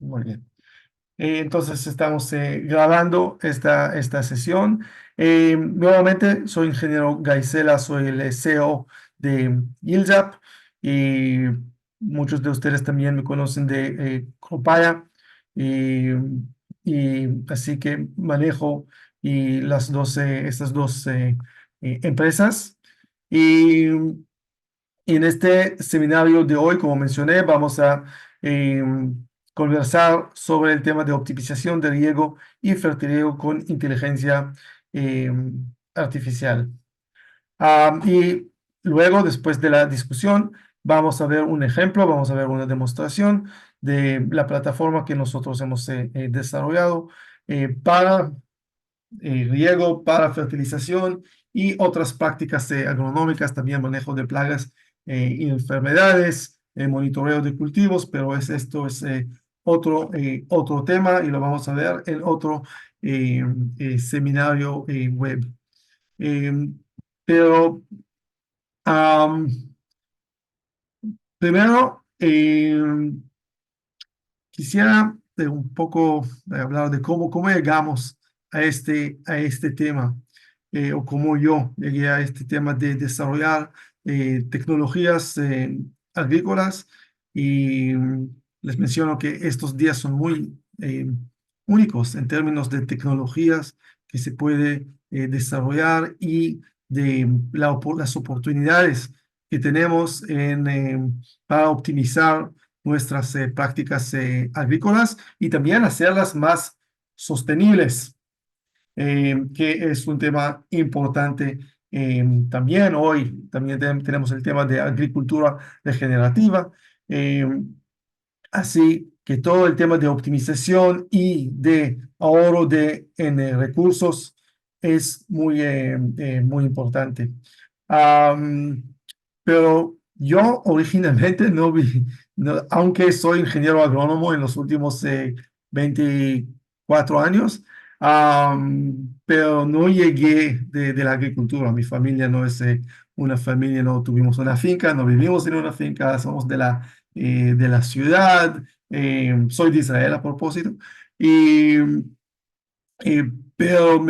Muy bien. Entonces estamos grabando esta sesión. Nuevamente, soy ingeniero Gaisela, soy el CEO de ILJAP y muchos de ustedes también me conocen de Copaya y, y así que manejo estas dos empresas. Y en este seminario de hoy, como mencioné, vamos a conversar sobre el tema de optimización de riego y fertirriego con inteligencia eh, artificial. Y luego, después de la discusión, vamos a ver un ejemplo, vamos a ver una demostración de la plataforma que nosotros hemos desarrollado para riego, para fertilización y otras prácticas agronómicas, también manejo de plagas y enfermedades, monitoreo de cultivos, pero esto es otro tema y lo vamos a ver en otro seminario web. Eh, pero am, primero, quisiera un poco hablar de cómo llegamos a este tema, o cómo yo llegué a este tema de desarrollar tecnologías agrícolas. Y les menciono que estos días son muy únicos en términos de tecnologías que se puede desarrollar y de las oportunidades que tenemos para optimizar nuestras prácticas agrícolas y también hacerlas más sostenibles, que es un tema importante. También hoy también tenemos el tema de agricultura regenerativa, eh, así que todo el tema de optimización y de ahorro en recursos es muy importante. Am, pero yo originalmente no vi, aunque soy ingeniero agrónomo en los últimos 24 años, pero no llegué de la agricultura. Mi familia no es una familia, no tuvimos una finca, no vivimos en una finca, somos de la ciudad. Soy de Israel a propósito. Y, pero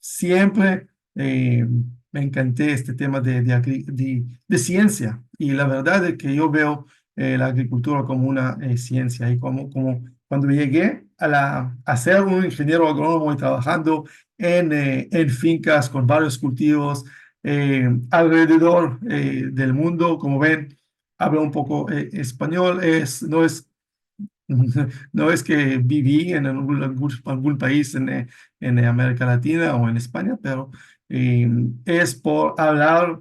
siempre me encanté este tema de ciencia. Y la verdad es que yo veo la agricultura como una ciencia. Y como cuando llegué a ser un ingeniero agrónomo y trabajando en fincas con varios cultivos alrededor del mundo, como ven, hablo un poco español. No es que viví en algún país en América Latina o en España, pero es por hablar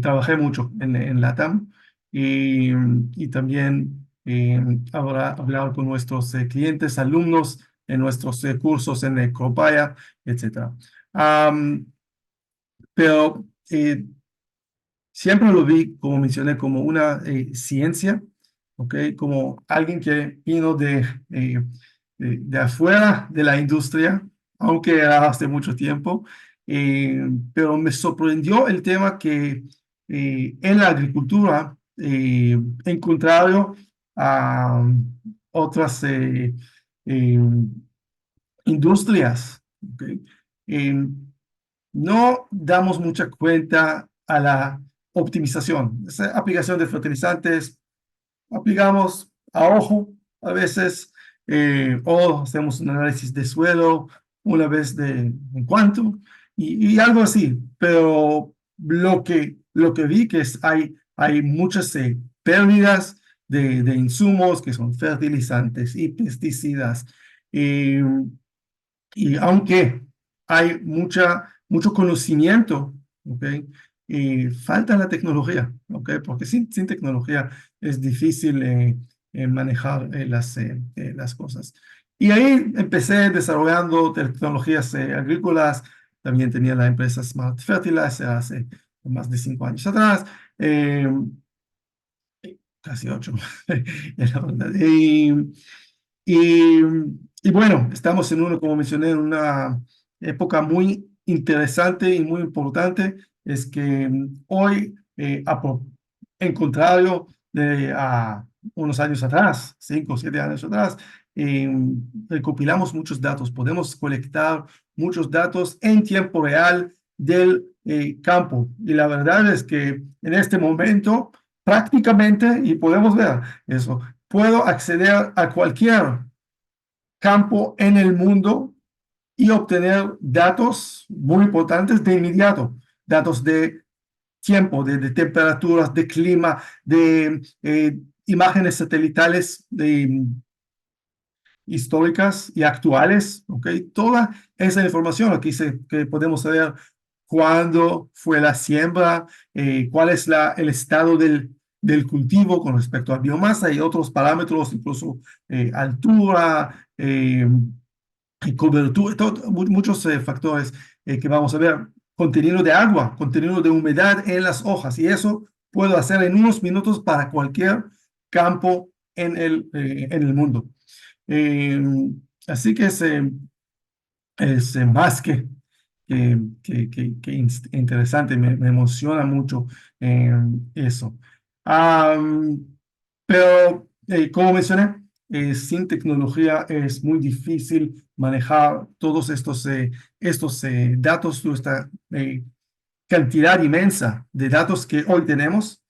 trabajé mucho en LATAM y también hablar con nuestros clientes, alumnos en nuestros cursos en Copaya, etcétera. Am, pero siempre lo vi, como mencioné, como una ciencia, ¿ok? Como alguien que vino de afuera de la industria, aunque era hace mucho tiempo. Pero me sorprendió el tema que en la agricultura, en contrario a otras eh, industrias, ¿ok? Eh, no damos mucha cuenta a la optimización. Esa aplicación de fertilizantes, aplicamos a ojo a veces, o hacemos un análisis de suelo una vez en cuanto, y algo así. Pero lo que vi que hay muchas pérdidas de insumos que son fertilizantes y pesticidas. Y, y aunque hay mucho conocimiento, ¿ok? Y falta la tecnología, ¿ok? Porque sin tecnología es difícil manejar las cosas. Y ahí empecé desarrollando tecnologías agrícolas. También tenía la empresa Smart Fertilizer hace más de 5 años atrás. eh, Casi 8, la verdad. Y, y bueno, estamos como mencioné, en una época muy interesante y muy importante. Es que hoy, en contrario unos años atrás, 5 o 7 años atrás, eh, recopilamos muchos datos, podemos colectar muchos datos en tiempo real del campo. Y la verdad es que en este momento prácticamente, y podemos ver eso, puedo acceder a cualquier campo en el mundo y obtener datos muy importantes de inmediato, datos de tiempo, de temperaturas, de clima, de imágenes satelitales históricas y actuales, ¿ok? Toda esa información aquí que podemos saber cuándo fue la siembra, cuál es el estado del cultivo con respecto a biomasa y otros parámetros, incluso altura, cobertura, muchos factores que vamos a ver. Contenido de agua, contenido de humedad en las hojas, y eso puedo hacer en unos minutos para cualquier campo en el mundo. Eh, Así que es más que interesante, me emociona mucho eso. Am, pero, como mencioné, sin tecnología es muy difícil manejar todos estos datos, toda esta cantidad inmensa de datos que hoy tenemos.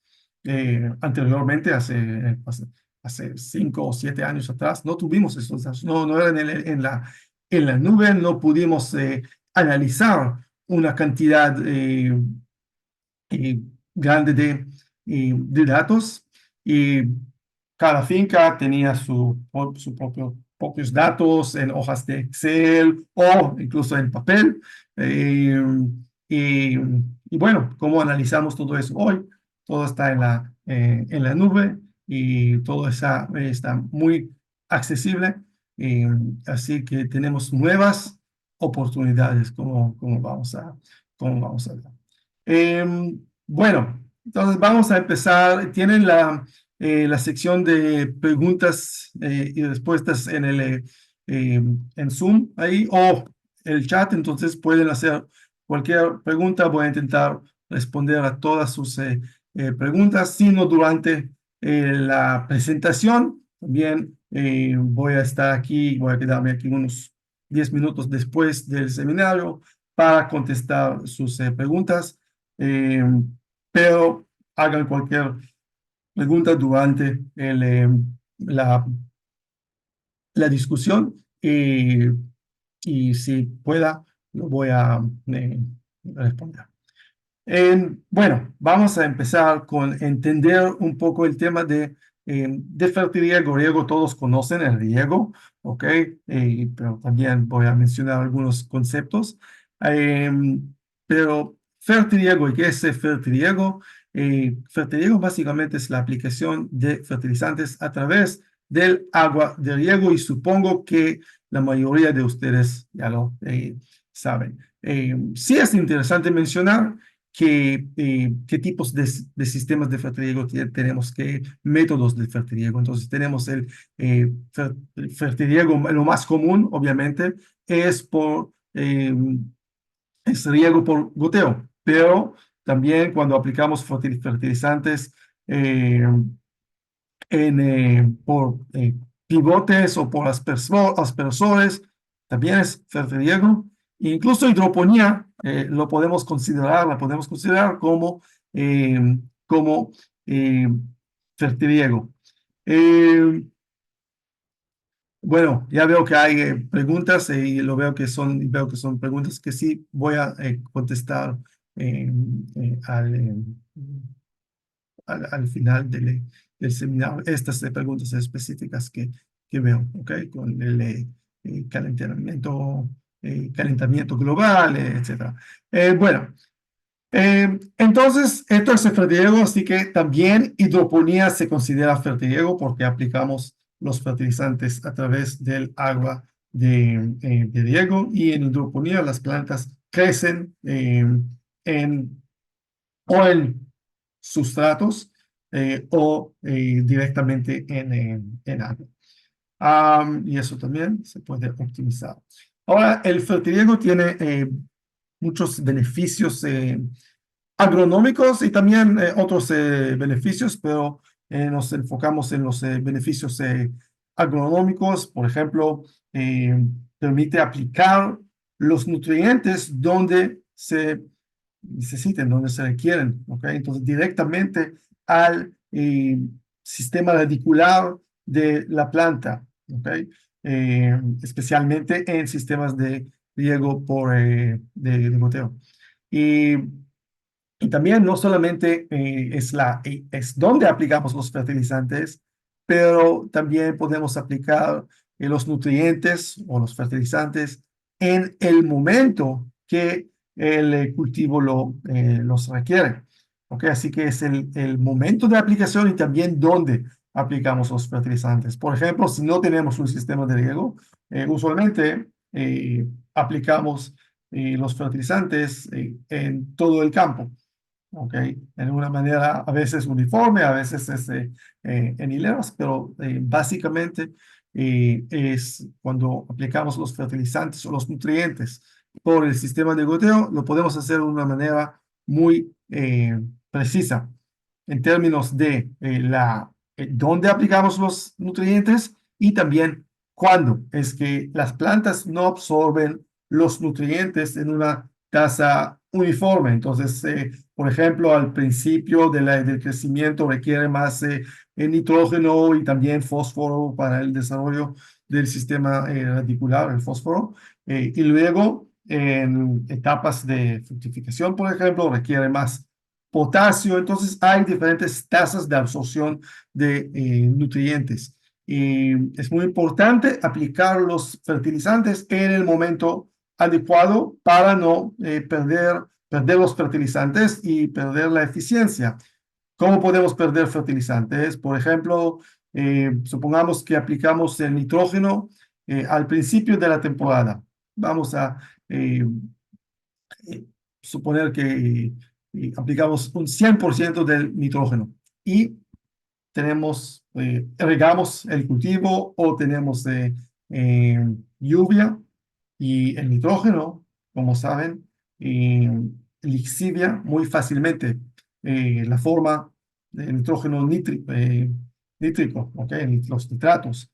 Anteriormente, hace 5 o 7 años atrás, no tuvimos estos datos, no eran en la nube, no pudimos analizar una cantidad grande de datos, y cada finca tenía propios datos en hojas de Excel o incluso en papel. eh, y, y bueno, ¿cómo analizamos todo eso hoy? Todo está en la nube, y todo está muy accesible. eh, Así que tenemos nuevas oportunidades, como vamos a ver. Bueno, entonces vamos a empezar. Tienen la sección de preguntas y respuestas en Zoom ahí, o el chat, entonces pueden hacer cualquier pregunta. Voy a intentar responder a todas sus preguntas, sino durante la presentación. También voy a estar aquí, voy a quedarme aquí unos 10 minutos después del seminario para contestar sus preguntas. eh, pero hagan cualquier pregunta durante la discusión, y si pueda, lo voy a responder. Bueno, vamos a empezar con entender un poco el tema de fertirriego. Riego, todos conocen el riego, ¿ok? Pero también voy a mencionar algunos conceptos. Eh, pero fertirriego, ¿y qué es fertirriego? Fertirriego básicamente es la aplicación de fertilizantes a través del agua de riego, y supongo que la mayoría de ustedes ya lo saben. Sí es interesante mencionar qué tipos de sistemas de fertirriego tenemos, qué métodos de fertirriego. Entonces tenemos el fertirriego, lo más común, obviamente, es riego por goteo, pero también cuando aplicamos fertilizantes eh, por pivotes o por aspersores, también es fertirriego. Incluso hidroponía la podemos considerar eh, como fertirriego. Eh, bueno, ya veo que hay preguntas, y veo que son preguntas que sí voy a contestar eh, al final del seminario, estas preguntas específicas que veo, ¿ok? Con el calentamiento global, etcétera. Bueno, entonces, esto es el fertirriego, así que también hidroponía se considera fertirriego porque aplicamos los fertilizantes a través del agua de riego, y en hidroponía las plantas crecen o en sustratos o directamente en agua. Y eso también se puede optimizar. Ahora, el fertirriego tiene muchos beneficios agronómicos, y también otros beneficios, pero nos enfocamos en los beneficios agronómicos. Por ejemplo, permite aplicar los nutrientes donde se necesiten, donde se requieren, ¿ok? Entonces, directamente al sistema radicular de la planta, ¿ok? Especialmente en sistemas de riego de goteo. Y, y también no solamente es donde aplicamos los fertilizantes, pero también podemos aplicar los nutrientes o los fertilizantes en el momento que el cultivo los requiere. ¿Ok? Así que es el momento de aplicación y también dónde aplicamos los fertilizantes. Por ejemplo, si no tenemos un sistema de riego, usualmente aplicamos los fertilizantes en todo el campo. ¿Ok? En una manera a veces uniforme, a veces en hileras, pero básicamente es cuando aplicamos los fertilizantes o los nutrientes por el sistema de goteo, lo podemos hacer de una manera muy precisa en términos de dónde aplicamos los nutrientes y también cuándo es que las plantas no absorben los nutrientes en una tasa uniforme. Entonces, por ejemplo, al principio del crecimiento requiere más nitrógeno y también fósforo para el desarrollo del sistema radicular, el fósforo. Y luego, en etapas de fructificación, por ejemplo, requiere más potasio. Entonces, hay diferentes tasas de absorción de nutrientes. Y es muy importante aplicar los fertilizantes en el momento adecuado para no perder los fertilizantes y perder la eficiencia. ¿Cómo podemos perder fertilizantes? Por ejemplo, supongamos que aplicamos el nitrógeno al principio de la temporada. Vamos a eh, eh, suponer que aplicamos un 100% del nitrógeno y regamos el cultivo o tenemos eh, lluvia y el nitrógeno, como saben, lixivia muy fácilmente la forma de nitrógeno nítrico, ¿ok? Los nitratos.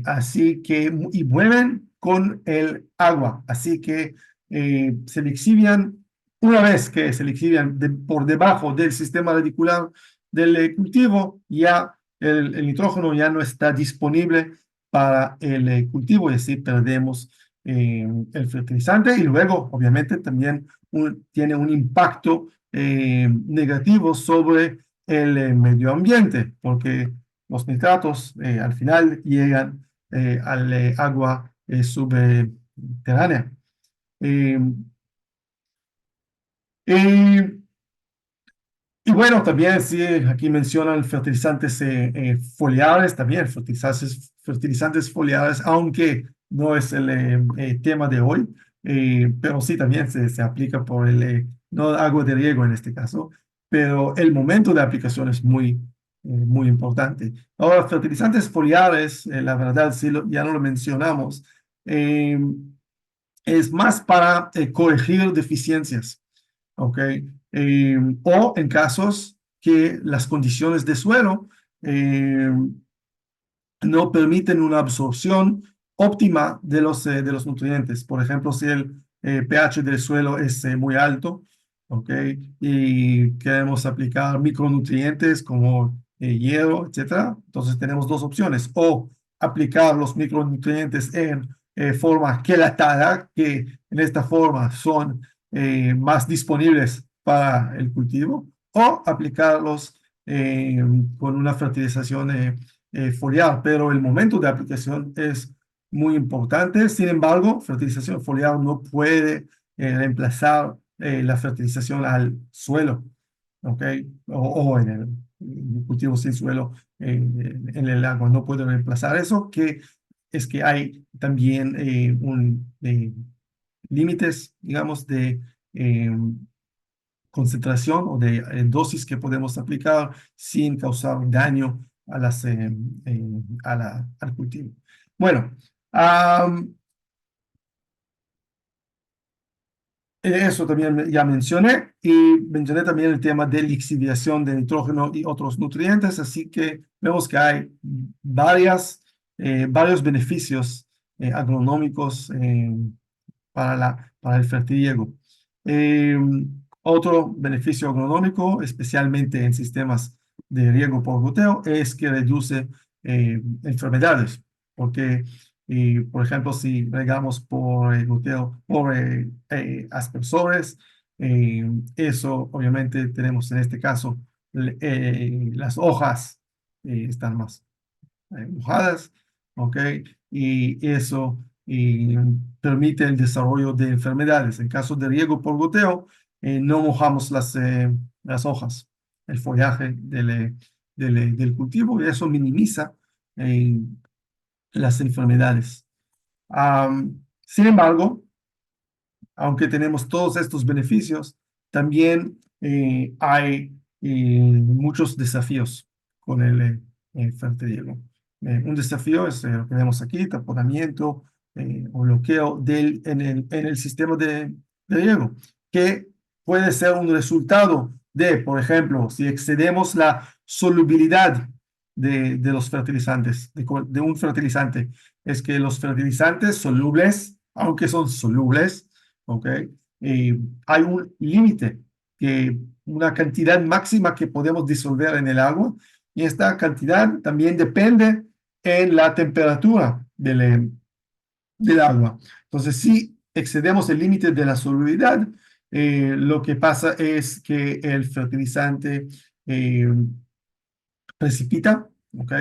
Así que, y vuelven con el agua, así que se lixivian, una vez que se lixivian por debajo del sistema radicular del cultivo, ya el nitrógeno ya no está disponible para el cultivo y así perdemos el fertilizante y luego, obviamente, también tiene un impacto negativo sobre el medio ambiente, porque los nitratos al final llegan al agua subterránea. Eh, y Y bueno, también sí, aquí mencionan fertilizantes foliares, también fertilizantes foliares, aunque no es el tema de hoy, pero sí también se aplica por no agua de riego en este caso, pero el momento de aplicación es muy importante. Ahora, fertilizantes foliares, la verdad, sí, ya no lo mencionamos, eh, es más para corregir deficiencias. ¿Ok? O en casos que las condiciones de suelo no permiten una absorción óptima de los nutrientes. Por ejemplo, si el pH del suelo es muy alto, ¿ok? Y queremos aplicar micronutrientes como hierro, etcétera. Entonces tenemos dos opciones: o aplicar los micronutrientes en forma quelatada, que en esta forma son más disponibles para el cultivo, o aplicarlos con una fertilización foliar, pero el momento de aplicación es muy importante. Sin embargo, fertilización foliar no puede reemplazar la fertilización al suelo, ¿ok? O en el cultivo sin suelo, en el agua, no puede reemplazar eso, que es que hay también límites, digamos, de concentración o de dosis que podemos aplicar sin causar daño al cultivo. Bueno, Eso también ya mencioné y mencioné también el tema de lixiviación de nitrógeno y otros nutrientes, así que vemos que hay varios beneficios agronómicos para el fertiliego. Eh, Otro beneficio agronómico, especialmente en sistemas de riego por goteo, es que reduce enfermedades, porque, por ejemplo, si regamos por goteo, por aspersores, eso obviamente tenemos en este caso, las hojas están más mojadas, ¿ok? Y eso permite el desarrollo de enfermedades. En caso de riego por goteo, no mojamos las hojas, el follaje del cultivo, y eso minimiza eh, las enfermedades. Sin embargo, aunque tenemos todos estos beneficios, también hay muchos desafíos con el fertiliego. Un desafío es lo que vemos aquí, taponamiento o bloqueo en el sistema de riego, que puede ser un resultado de, por ejemplo, si excedemos la solubilidad de los fertilizantes, de un fertilizante, es que los fertilizantes solubles, aunque son solubles, ¿ok? Hay un límite, una cantidad máxima que podemos disolver en el agua y esta cantidad también depende en la temperatura del agua. Entonces, si excedemos el límite de la solubilidad, lo que pasa es que el fertilizante eh, precipita, ¿ok?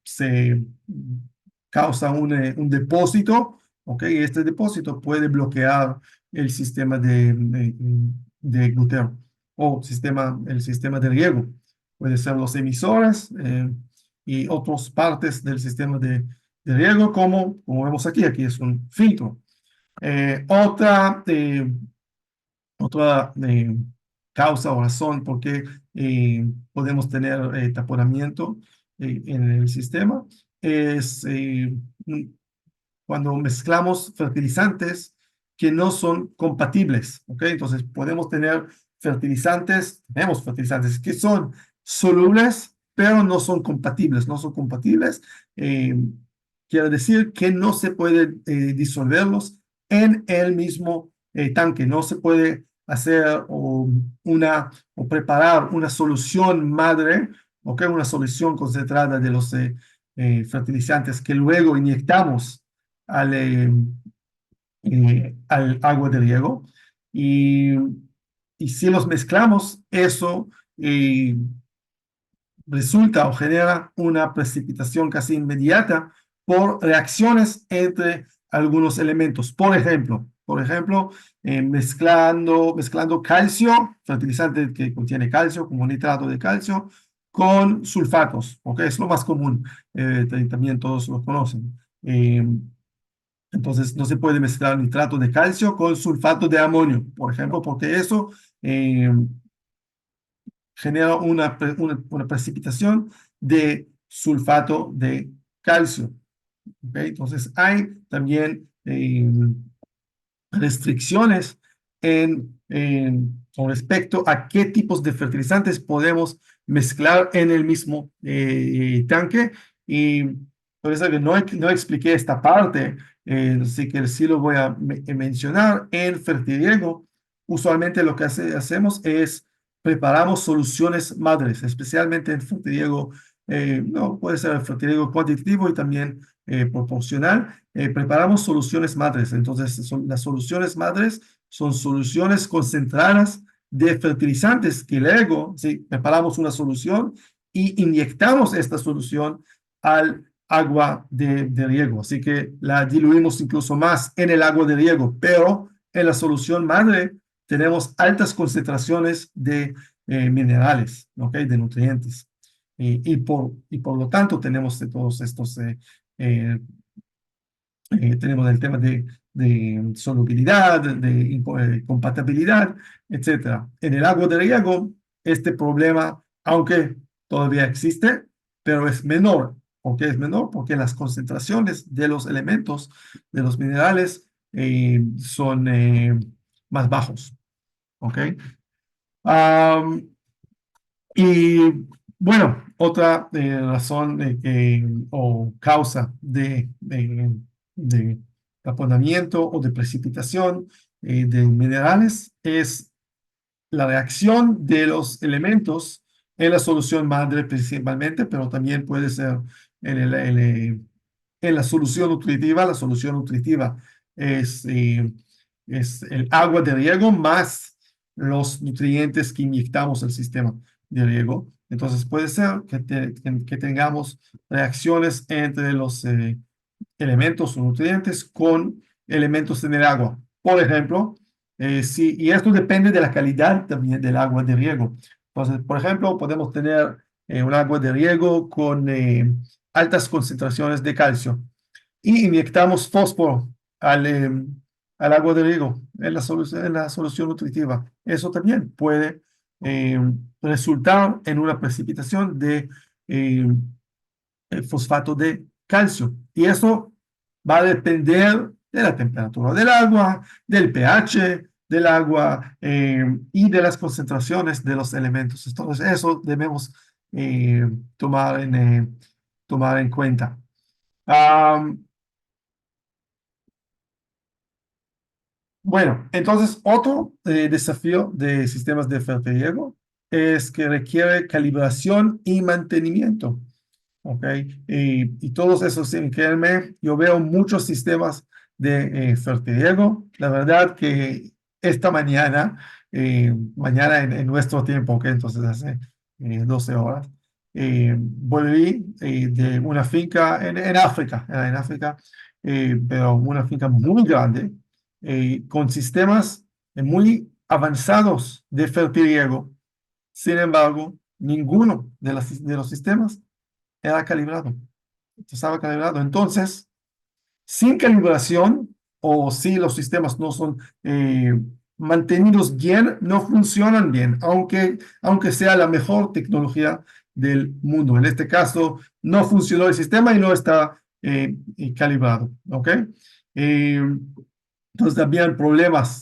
Se causa un depósito, ¿ok? Y este depósito puede bloquear el sistema de goteo o el sistema de riego. Puede ser los emisores y otras partes del sistema de riego, como vemos aquí es un filtro. Otra causa o razón por qué podemos tener taponamiento en el sistema es cuando mezclamos fertilizantes que no son compatibles, ¿ok? Entonces tenemos fertilizantes que son solubles, pero no son compatibles. eh, Quiere decir que no se puede disolverlos en el mismo tanque, no se puede hacer o preparar una solución madre, ¿ok? Una solución concentrada de los fertilizantes que luego inyectamos al agua de riego. Y, y si los mezclamos, eso resulta o genera una precipitación casi inmediata por reacciones entre algunos elementos. Por ejemplo, mezclando calcio, fertilizante que contiene calcio, como nitrato de calcio, con sulfatos, ¿ok? Es lo más común, también todos lo conocen. Entonces, no se puede mezclar nitrato de calcio con sulfato de amonio, por ejemplo, porque eso genera una precipitación de sulfato de calcio. ¿Ok? Entonces, hay también restricciones con respecto a qué tipos de fertilizantes podemos mezclar en el mismo tanque. Y por eso que no expliqué esta parte, así que sí lo voy a mencionar. En fertiliego, usualmente lo que hacemos es preparamos soluciones madres, especialmente en fertiliego, no puede ser fertiliego cuantitativo y también proporcional. Preparamos soluciones madres. Entonces, las soluciones madres son soluciones concentradas de fertilizantes que luego, sí, preparamos una solución y inyectamos esta solución al agua de riego. Así que la diluimos incluso más en el agua de riego, pero en la solución madre tenemos altas concentraciones de minerales, ¿ok? De nutrientes. Y por lo tanto tenemos de todos estos eh, tenemos el tema de solubilidad, de compatibilidad, etcétera. En el agua de riego, este problema, aunque todavía existe, pero es menor. ¿Por qué es menor? Porque las concentraciones de los elementos, de los minerales, son más bajos. ¿Ok? Am, y bueno, otra razón o causa de taponamiento o de precipitación de minerales es la reacción de los elementos en la solución madre principalmente, pero también puede ser en la solución nutritiva. La solución nutritiva es, es el agua de riego más los nutrientes que inyectamos al sistema de riego. Entonces puede ser que tengamos reacciones entre los elementos o nutrientes con elementos en el agua. Por ejemplo, y esto depende de la calidad también del agua de riego. Entonces, por ejemplo, podemos tener un agua de riego con altas concentraciones de calcio y inyectamos fósforo al agua de riego en la solución nutritiva. Eso también puede eh, resultar en una precipitación de eh, fosfato de calcio. Y eso va a depender de la temperatura del agua, del pH del agua y de las concentraciones de los elementos. Entonces, eso debemos eh, tomar, tomar en cuenta. Um, bueno, entonces otro desafío de sistemas de fertiliego es que requiere calibración y mantenimiento. ¿Ok? Y todos esos, créanme, yo veo muchos sistemas de fertiliego. La verdad que esta mañana, mañana en nuestro tiempo, ¿ok? Entonces hace 12 horas, volví de una finca en África, era en África, pero una finca muy grande, con sistemas muy avanzados de fertiliego. Sin embargo, ninguno de los sistemas era calibrado, estaba calibrado. Entonces, sin calibración o si los sistemas no son mantenidos bien, no funcionan bien, aunque sea la mejor tecnología del mundo. En este caso, no funcionó el sistema y no está calibrado, ¿ok? Eh, entonces, también problemas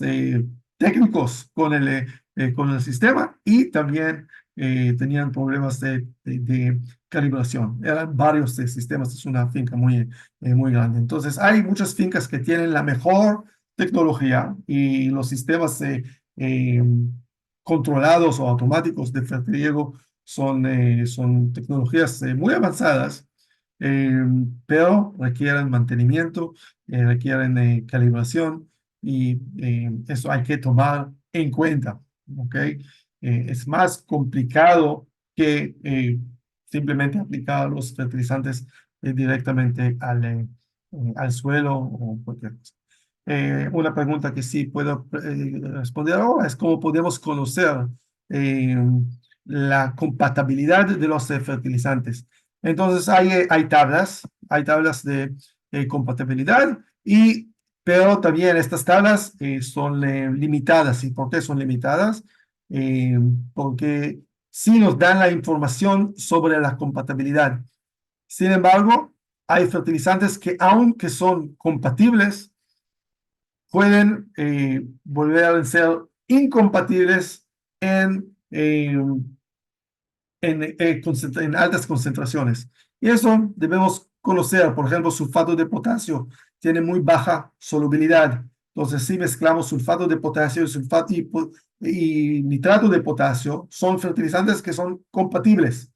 técnicos con el sistema y también tenían problemas de calibración. Eran varios sistemas, es una finca muy grande. Entonces, hay muchas fincas que tienen la mejor tecnología y los sistemas eh, controlados o automáticos de fertiliego son tecnologías muy avanzadas, eh, pero requieren mantenimiento, requieren calibración y eso hay que tomar en cuenta, ¿ok? Es más complicado que simplemente aplicar los fertilizantes directamente al suelo o cualquier cosa. Una pregunta que sí puedo responder ahora es cómo podemos conocer eh, la compatibilidad de los fertilizantes. Entonces hay tablas de compatibilidad, pero también estas tablas son limitadas. ¿Y por qué son limitadas? Porque sí nos dan la información sobre la compatibilidad. Sin embargo, hay fertilizantes que aunque son compatibles, pueden volver a ser incompatibles en altas concentraciones. Y eso debemos conocer. Por ejemplo, sulfato de potasio tiene muy baja solubilidad. Entonces, si mezclamos sulfato de potasio y nitrato de potasio, son fertilizantes que son compatibles.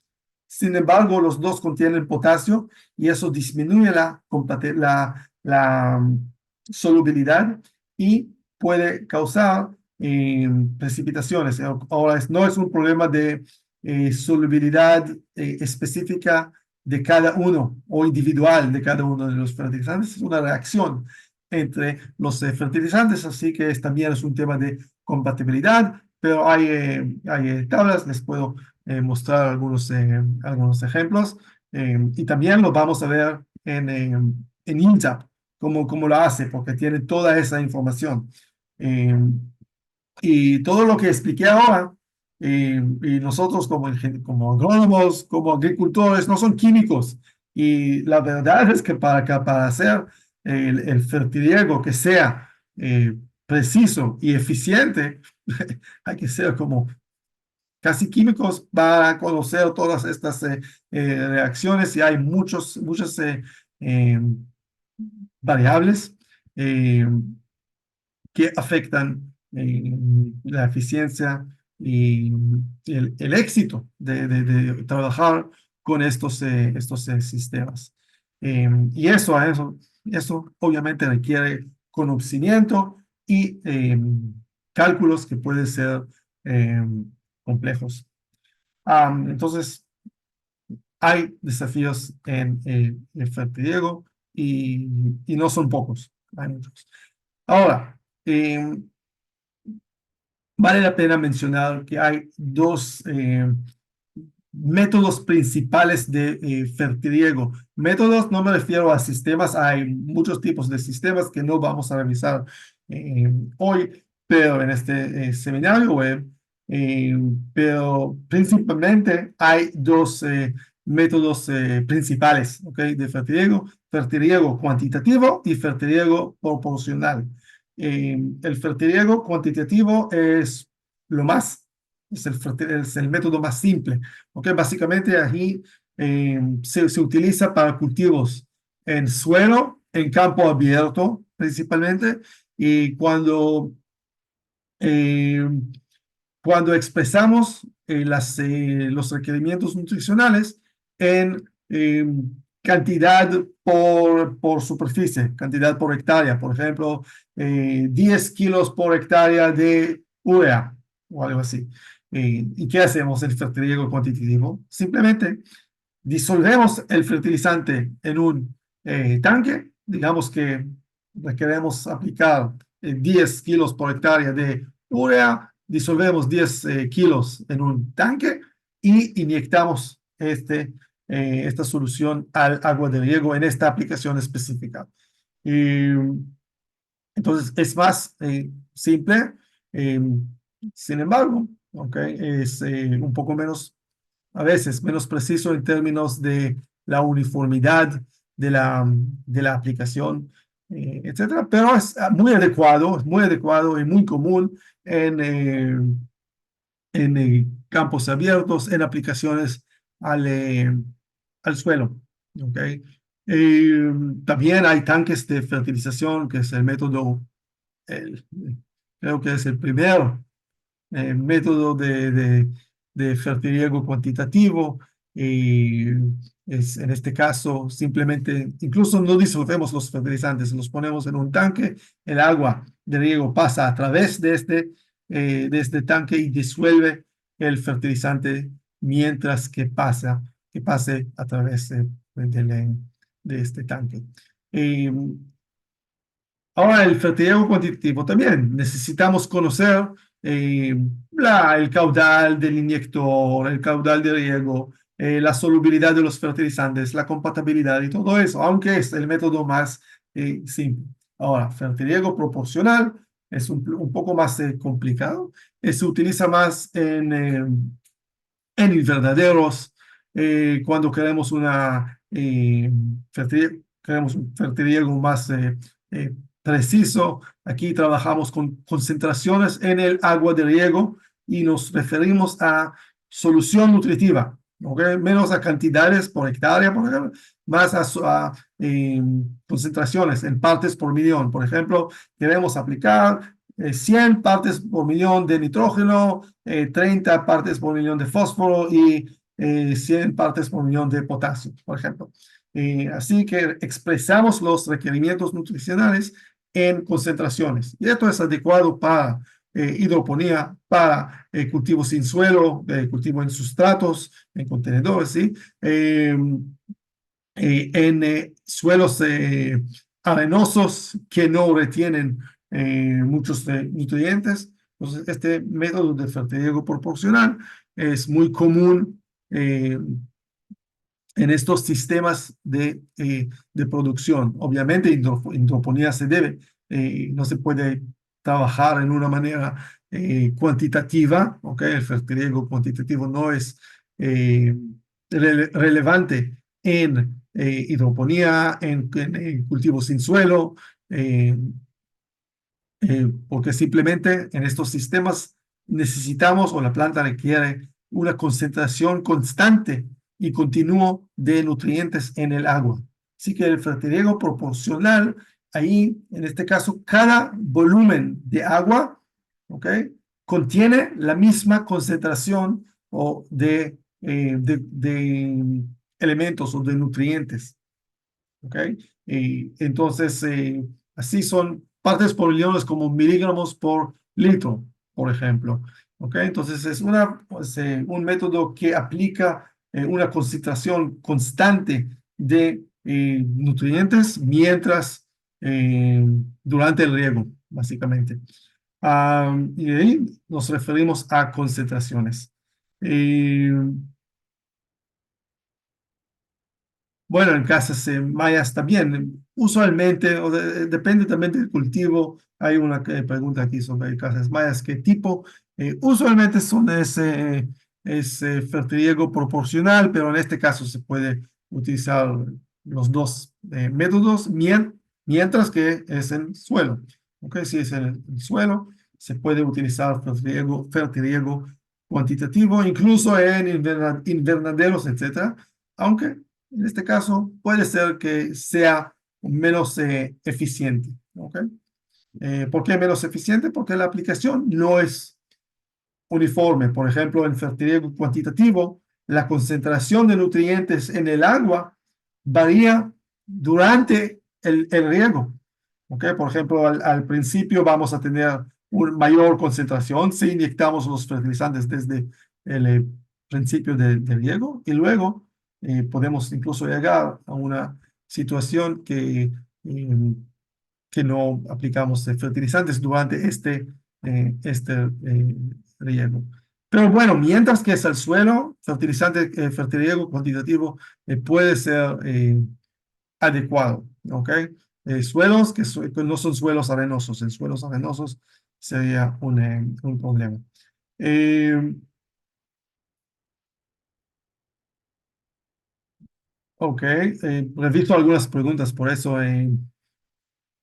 Sin embargo, los dos contienen potasio y eso disminuye la solubilidad y puede causar precipitaciones. Ahora, no es un problema de solubilidad específica de cada uno o individual de cada uno de los fertilizantes, es una reacción entre los fertilizantes, así que también es un tema de compatibilidad, pero hay tablas, les puedo mostrar algunos ejemplos y también lo vamos a ver en INSAP, cómo lo hace, porque tiene toda esa información. Eh, y todo lo que expliqué ahora, y nosotros como agrónomos, como agricultores, no son químicos. Y la verdad es que para hacer el fertiliego que sea preciso y eficiente, hay que ser como casi químicos para conocer todas estas reacciones y hay muchas eh, variables eh, que afectan la eficiencia y el éxito de trabajar con estos sistemas. Y eso obviamente requiere conocimiento y cálculos que pueden ser eh, complejos. Entonces, hay desafíos en el fertiliego y no son pocos, hay muchos. Ahora, vale la pena mencionar que hay dos métodos principales de fertiliego. Métodos, no me refiero a sistemas, hay muchos tipos de sistemas que no vamos a revisar hoy, pero en este seminario web, eh, pero principalmente hay dos métodos principales, ¿ok? De fertiliego, fertiliego cuantitativo y fertiliego proporcional. El fertiliego cuantitativo es lo más, es el método más simple. ¿Ok? Básicamente aquí se utiliza para cultivos en suelo, en campo abierto principalmente, y eh, cuando expresamos los requerimientos nutricionales en cantidad por superficie, cantidad por hectárea, por ejemplo, 10 kilos por hectárea de urea o algo así. ¿Y qué hacemos en el fertilizo cuantitativo? Simplemente disolvemos el fertilizante en un tanque, digamos que le queremos aplicar 10 kilos por hectárea de urea, disolvemos 10 kilos en un tanque y inyectamos esta solución al agua de riego en esta aplicación específica. Y, entonces es más simple, eh, sin embargo, okay, es un poco menos a veces menos preciso en términos de la uniformidad de la aplicación, etcétera, pero es muy adecuado y muy común en campos abiertos, en aplicaciones al suelo. ¿Ok? También hay tanques de fertilización, que es el método, el- creo que es el primero método de fertiliego cuantitativo. Y en este caso, simplemente, incluso no disolvemos los fertilizantes, los ponemos en un tanque, el agua de riego pasa a través de este tanque y disuelve el fertilizante mientras que pase a través de este tanque. Eh, Ahora, el fertilizo cuantitativo también. Necesitamos conocer eh, el caudal del inyector, el caudal de riego, la solubilidad de los fertilizantes, la compatibilidad y todo eso, aunque es el método más simple. Ahora, fertilizo proporcional es un poco más complicado. Se utiliza más en invernaderos, cuando queremos un fertilizo más eh, preciso. Aquí trabajamos con concentraciones en el agua de riego y nos referimos a solución nutritiva, ¿ok? Menos a cantidades por hectárea, por ejemplo, más a concentraciones en partes por millón. Por ejemplo, queremos aplicar 100 partes por millón de nitrógeno, 30 partes por millón de fósforo y 100 partes por millón de potasio, por ejemplo. Así que expresamos los requerimientos nutricionales en concentraciones. Y esto es adecuado para hidroponía, para cultivo sin suelo, cultivo en sustratos, en contenedores, ¿sí? En suelos arenosos que no retienen muchos nutrientes. Entonces, este método de fertilizo proporcional es muy común en estos sistemas de producción. Obviamente, hidroponía no se puede trabajar en una manera cuantitativa, ¿ok? El fertilizo cuantitativo no es eh, relevante en hidroponía, en cultivos sin suelo, porque simplemente en estos sistemas necesitamos o la planta requiere una concentración constante y continuo de nutrientes en el agua. Así que el fertirriego proporcional, ahí en este caso, cada volumen de agua, ¿ok? Contiene la misma concentración o de elementos o de nutrientes. ¿Ok? Y entonces, así son partes por millón como miligramos por litro, por ejemplo. ¿Ok? Entonces, es pues, un método que aplica una concentración constante de nutrientes mientras, durante el riego, básicamente. Y de ahí nos referimos a concentraciones. Eh, Bueno, en casas mayas también, usualmente, depende también del cultivo. Hay una pregunta aquí sobre casas mayas, ¿qué tipo? Usualmente son ese fertiliego proporcional, pero en este caso se puede utilizar los dos métodos, mientras que es en suelo. ¿Ok? Si es en el suelo, se puede utilizar fertiliego cuantitativo, incluso en invernaderos, etcétera, aunque en este caso, puede ser que sea menos eficiente. ¿Ok? ¿Por qué menos eficiente? Porque la aplicación no es uniforme. Por ejemplo, en fertilizo cuantitativo, la concentración de nutrientes en el agua varía durante el riego. ¿Ok? Por ejemplo, al principio vamos a tener una mayor concentración si inyectamos los fertilizantes desde el principio del riego y luego podemos incluso llegar a una situación que no aplicamos fertilizantes durante este riego. Pero bueno, mientras que es el suelo, fertiliego cuantitativo puede ser adecuado, ¿ok? Suelos que no son suelos arenosos. En suelos arenosos sería un problema. Eh, ok, reviso algunas preguntas por eso.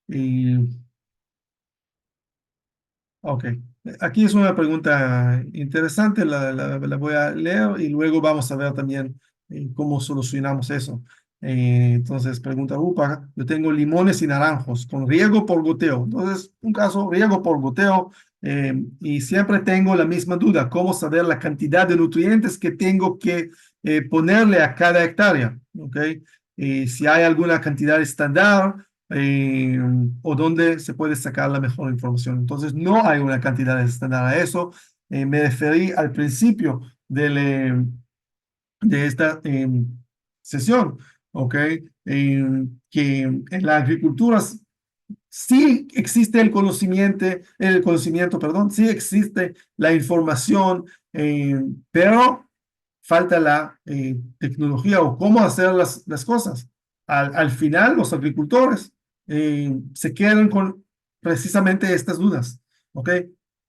Y Ok, aquí es una pregunta interesante, la voy a leer y luego vamos a ver también cómo solucionamos eso. Entonces, pregunta UPA, yo tengo limones y naranjos con riego por goteo. Entonces, un caso, riego por goteo, y siempre tengo la misma duda, ¿cómo saber la cantidad de nutrientes que tengo que ponerle a cada hectárea? ¿Ok? Si hay alguna cantidad estándar eh, o dónde se puede sacar la mejor información. Entonces, no hay una cantidad estándar a eso. Me referí al principio de esta sesión, ¿ok? Que en la agricultura sí existe el conocimiento, perdón, sí existe la información, pero falta la tecnología o cómo hacer las cosas. Al final, los agricultores se quedan con precisamente estas dudas, ¿ok?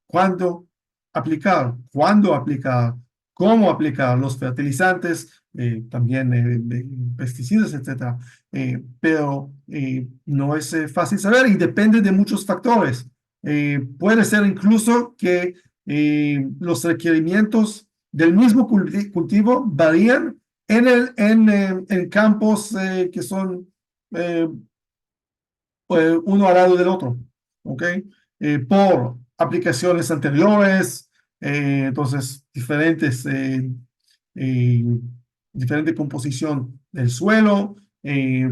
¿Cuándo aplicar? ¿Cuándo aplicar? ¿Cómo aplicar los fertilizantes? También pesticidas, etcétera. Pero no es fácil saber y depende de muchos factores. Puede ser incluso que los requerimientos del mismo cultivo varían en campos que son eh, uno al lado del otro, ¿ok? Por aplicaciones anteriores, entonces eh, diferente composición del suelo,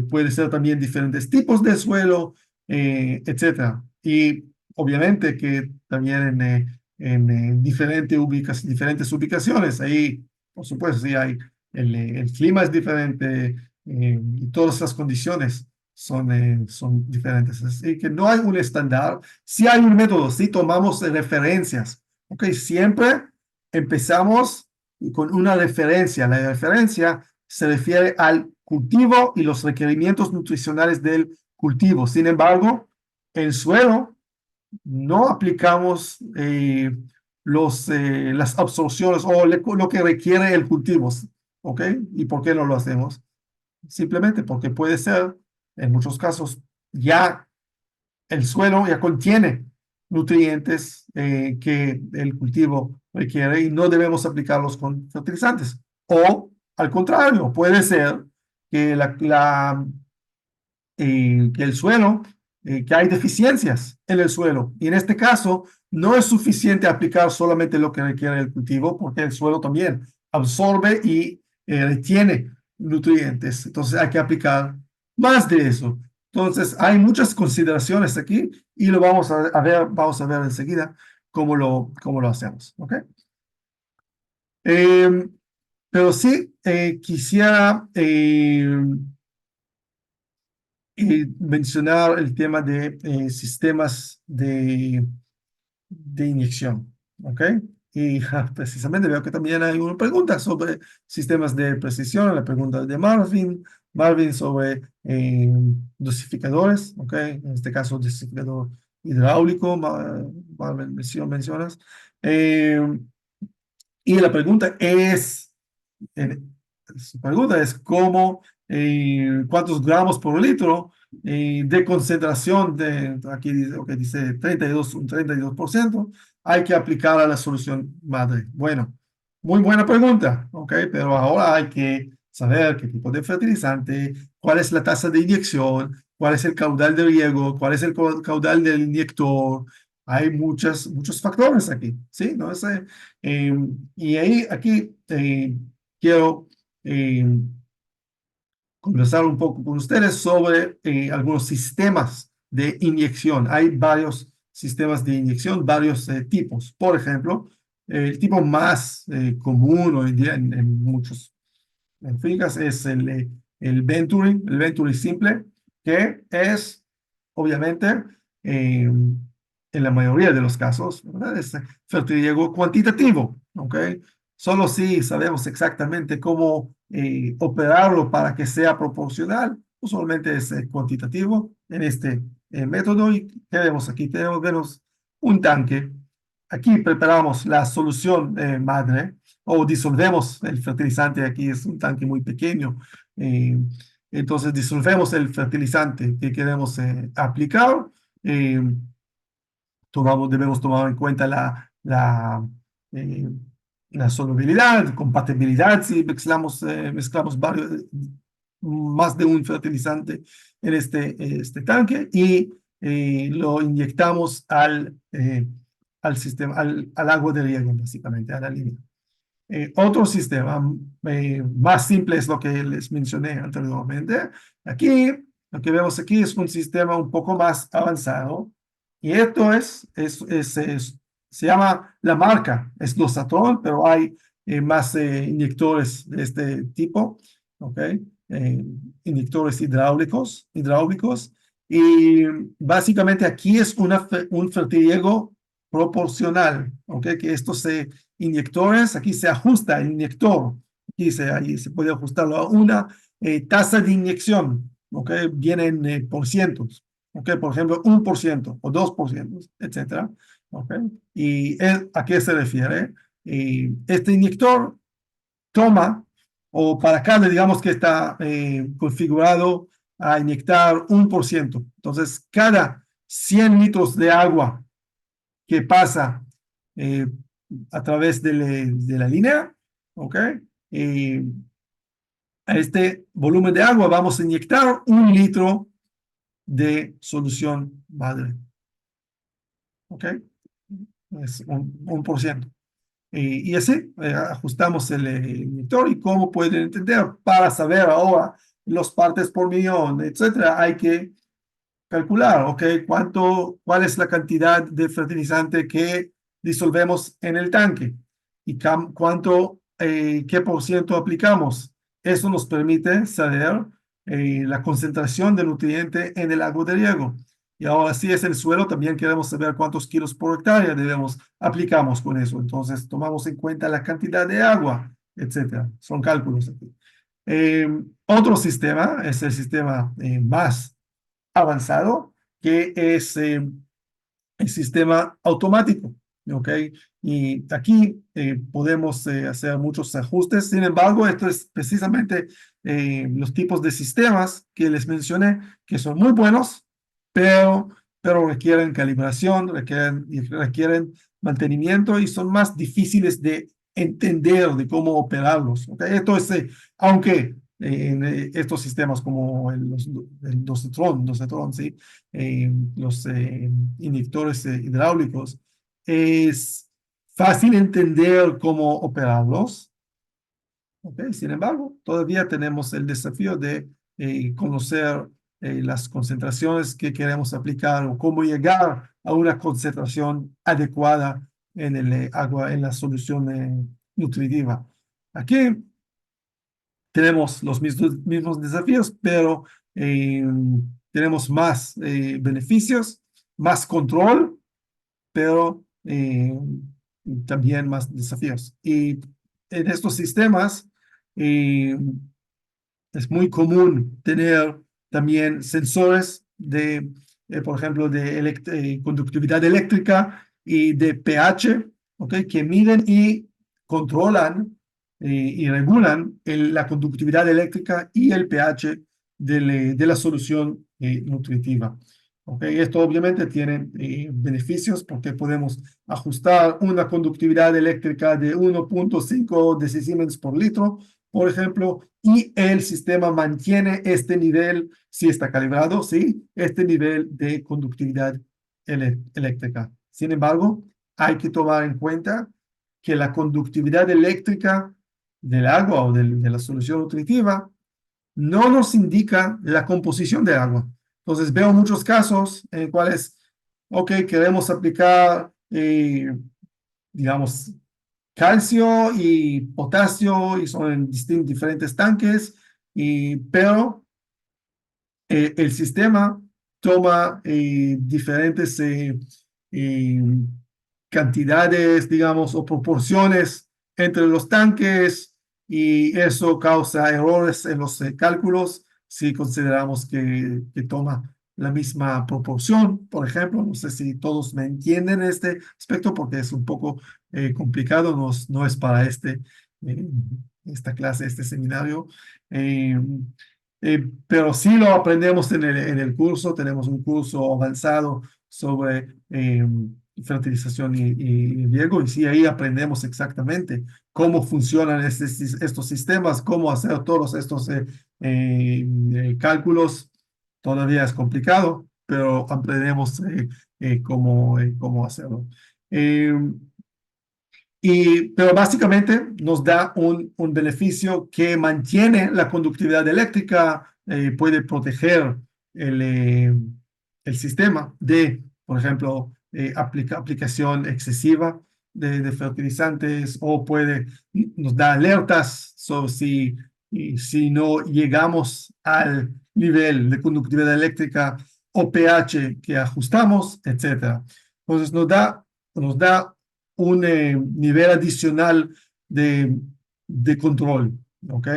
puede ser también diferentes tipos de suelo, etcétera. Y obviamente que también en diferentes ubicaciones, ahí, por supuesto, sí hay, el clima es diferente, y todas las condiciones son diferentes. Así que no hay un estándar, sí hay un método, sí tomamos referencias. Ok, siempre empezamos con una referencia. La referencia se refiere al cultivo y los requerimientos nutricionales del cultivo. Sin embargo, el suelo no aplicamos las absorciones o lo que requiere el cultivo. ¿Ok? ¿Y por qué no lo hacemos? Simplemente porque puede ser, en muchos casos, ya el suelo ya contiene nutrientes que el cultivo requiere y no debemos aplicarlos con fertilizantes. O al contrario, puede ser que que el suelo, que hay deficiencias en el suelo. Y en este caso, no es suficiente aplicar solamente lo que requiere el cultivo, porque el suelo también absorbe y retiene nutrientes. Entonces hay que aplicar más de eso. Entonces hay muchas consideraciones aquí y lo vamos a ver enseguida cómo lo hacemos. ¿Ok? Eh, pero sí, quisiera mencionar el tema de sistemas de inyección, ¿ok? Y precisamente veo que también hay una pregunta sobre sistemas de precisión, la pregunta de Marvin sobre dosificadores, ¿ok? En este caso, dosificador hidráulico, Marvin mencionas. Eh, y la pregunta es, su pregunta es cómo, cuántos gramos por litro de concentración aquí dice, okay, dice 32, un 32%, hay que aplicar a la solución madre. Bueno, muy buena pregunta, ¿ok? Pero ahora hay que saber qué tipo de fertilizante, cuál es la tasa de inyección, cuál es el caudal de riego, cuál es el caudal del inyector. Hay muchos factores aquí, ¿sí? ¿No? Y ahí, aquí quiero eh, conversar un poco con ustedes sobre algunos sistemas de inyección. Hay varios sistemas de inyección, varios tipos. Por ejemplo, el tipo más común hoy en día en muchos fincas es el Venturi simple, que es obviamente en la mayoría de los casos, ¿verdad? Es fertiliego cuantitativo, ¿ok? Solo si sabemos exactamente cómo operarlo para que sea proporcional, usualmente es cuantitativo en este método. ¿Y qué vemos aquí? Vemos un tanque. Aquí preparamos la solución madre o disolvemos el fertilizante. Aquí es un tanque muy pequeño. eh, entonces disolvemos el fertilizante que queremos aplicar. eh, Debemos tomar en cuenta eh, la solubilidad, compatibilidad, si mezclamos más de un fertilizante en este tanque y lo inyectamos al sistema, al agua de riego, básicamente, a la línea. Otro sistema más simple es lo que les mencioné anteriormente. Aquí, lo que vemos aquí es un sistema un poco más avanzado. Y esto se llama la marca, es Dosatron, pero hay más inyectores de este tipo, ¿ok? Inyectores hidráulicos. Y básicamente aquí es un fertiliego proporcional, ¿ok? Que estos inyectores, aquí se ajusta el inyector, ahí se puede ajustarlo a una tasa de inyección, ¿ok? Vienen por cientos, ¿ok? Por ejemplo, 1% o 2%, etcétera, ¿ok? ¿Y a qué se refiere? Este inyector toma, o para cada, digamos que está configurado a inyectar 1%. Entonces, cada 100 litros de agua que pasa eh, a través de la línea, ¿ok? Y a este volumen de agua vamos a inyectar 1 litro de solución madre, ¿ok? Es 1%. Y así ajustamos el inyector y como pueden entender, para saber ahora los partes por millón, etcétera, hay que calcular, ¿ok? ¿Cuál es la cantidad de fertilizante que disolvemos en el tanque? Y qué por ciento aplicamos. Eso nos permite saber la concentración de nutriente en el agua de riego. Y ahora, si es el suelo, también queremos saber cuántos kilos por hectárea aplicamos con eso. Entonces, tomamos en cuenta la cantidad de agua, etcétera. Son cálculos aquí. Otro sistema es el sistema más avanzado, que es el sistema automático, ¿ok? Y aquí podemos hacer muchos ajustes. Sin embargo, esto es precisamente los tipos de sistemas que les mencioné, que son muy buenos, pero pero requieren calibración, requieren mantenimiento y son más difíciles de entender de cómo operarlos. ¿Ok? Esto es, aunque en estos sistemas como el dosatron, ¿sí? Los inyectores hidráulicos, es fácil entender cómo operarlos. ¿Ok? Sin embargo, todavía tenemos el desafío de conocer las concentraciones que queremos aplicar o cómo llegar a una concentración adecuada en el agua, en la solución nutritiva. Aquí tenemos los mismos desafíos, pero eh, tenemos más beneficios, más control, pero también más desafíos. Y en estos sistemas eh, es muy común tener también sensores de, por ejemplo, de conductividad eléctrica y de pH, ¿ok? Que miden y controlan y regulan la conductividad eléctrica y el pH de la solución nutritiva. ¿Ok? Esto obviamente tiene beneficios porque podemos ajustar una conductividad eléctrica de 1.5 decisiemens por litro, por ejemplo, y el sistema mantiene este nivel, si está calibrado, ¿sí? Este nivel de conductividad eléctrica. Sin embargo, hay que tomar en cuenta que la conductividad eléctrica del agua o de la solución nutritiva no nos indica la composición del agua. Entonces, veo muchos casos en cuales, ok, queremos aplicar, digamos, calcio y potasio y son en diferentes tanques, pero el sistema toma diferentes eh, cantidades, digamos, o proporciones entre los tanques y eso causa errores en los cálculos si consideramos que toma la misma proporción. Por ejemplo, no sé si todos me entienden este aspecto porque es un poco complicado, no es para eh, esta clase, este seminario. Eh, pero sí lo aprendemos en el curso, tenemos un curso avanzado sobre fertilización y riego, y sí, ahí aprendemos exactamente cómo funcionan estos sistemas, cómo hacer todos estos cálculos. Todavía es complicado, pero aprendemos cómo hacerlo. Eh, pero básicamente nos da un beneficio que mantiene la conductividad eléctrica, puede proteger el, eh, el sistema de, por ejemplo, aplicación excesiva de fertilizantes o nos da alertas sobre si no llegamos al nivel de conductividad eléctrica o pH que ajustamos, etcétera. Entonces nos da un nivel adicional de, de control, ¿ok?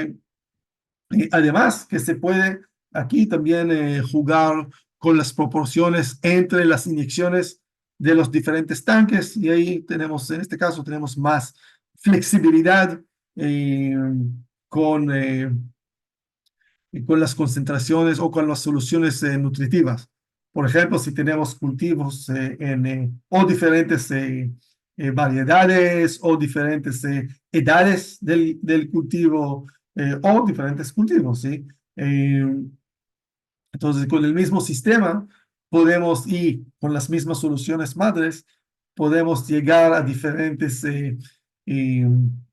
Y además que se puede aquí también jugar con las proporciones entre las inyecciones de los diferentes tanques y ahí tenemos, en este caso, tenemos más flexibilidad eh, con con las concentraciones o con las soluciones nutritivas. Por ejemplo, si tenemos cultivos o diferentes variedades o diferentes edades del cultivo o diferentes cultivos, ¿sí? Eh, entonces, con el mismo sistema podemos y con las mismas soluciones madres podemos llegar a diferentes, eh,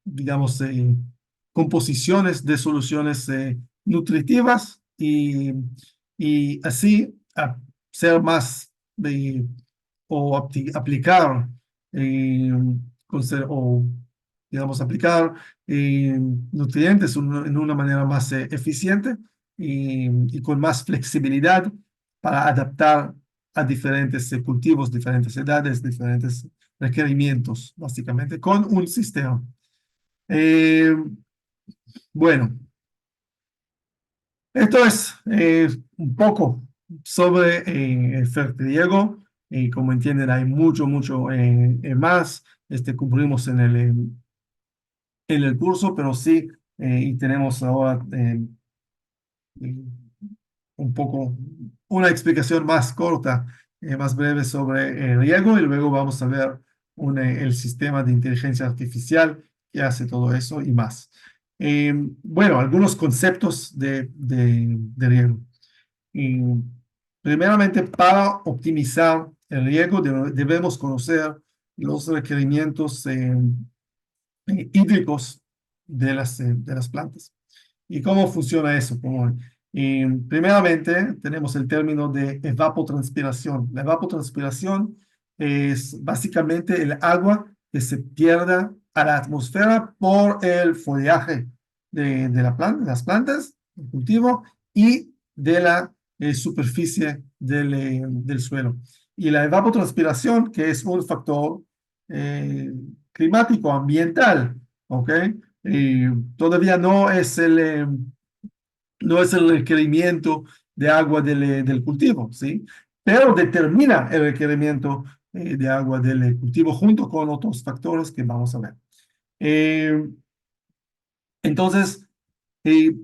digamos, composiciones de soluciones nutritivas y así ser más o aplicar eh, o digamos aplicar nutrientes en una manera más eficiente y con más flexibilidad para adaptar a diferentes cultivos, diferentes edades, diferentes requerimientos, básicamente, con un sistema. Eh, bueno, esto es un poco sobre el fertiliego. Y como entienden, hay mucho más. Cubrimos en el curso, pero sí, y tenemos ahora eh, un poco una explicación más corta más breve sobre riego y luego vamos a ver el sistema de inteligencia artificial que hace todo eso y más. Bueno, algunos conceptos de riego. Y primeramente, para optimizar el riego debemos conocer los requerimientos hídricos de las plantas. ¿Y cómo funciona eso? Primeramente, tenemos el término de evapotranspiración. La evapotranspiración es básicamente el agua que se pierda a la atmósfera por el follaje de la planta, de las plantas, el cultivo, y de la superficie del suelo. Y la evapotranspiración, que es un factor eh, climático, ambiental, ¿ok? Y todavía no es el requerimiento de agua del cultivo, ¿sí? Pero determina el requerimiento de agua del cultivo junto con otros factores que vamos a ver. Eh, entonces, eh,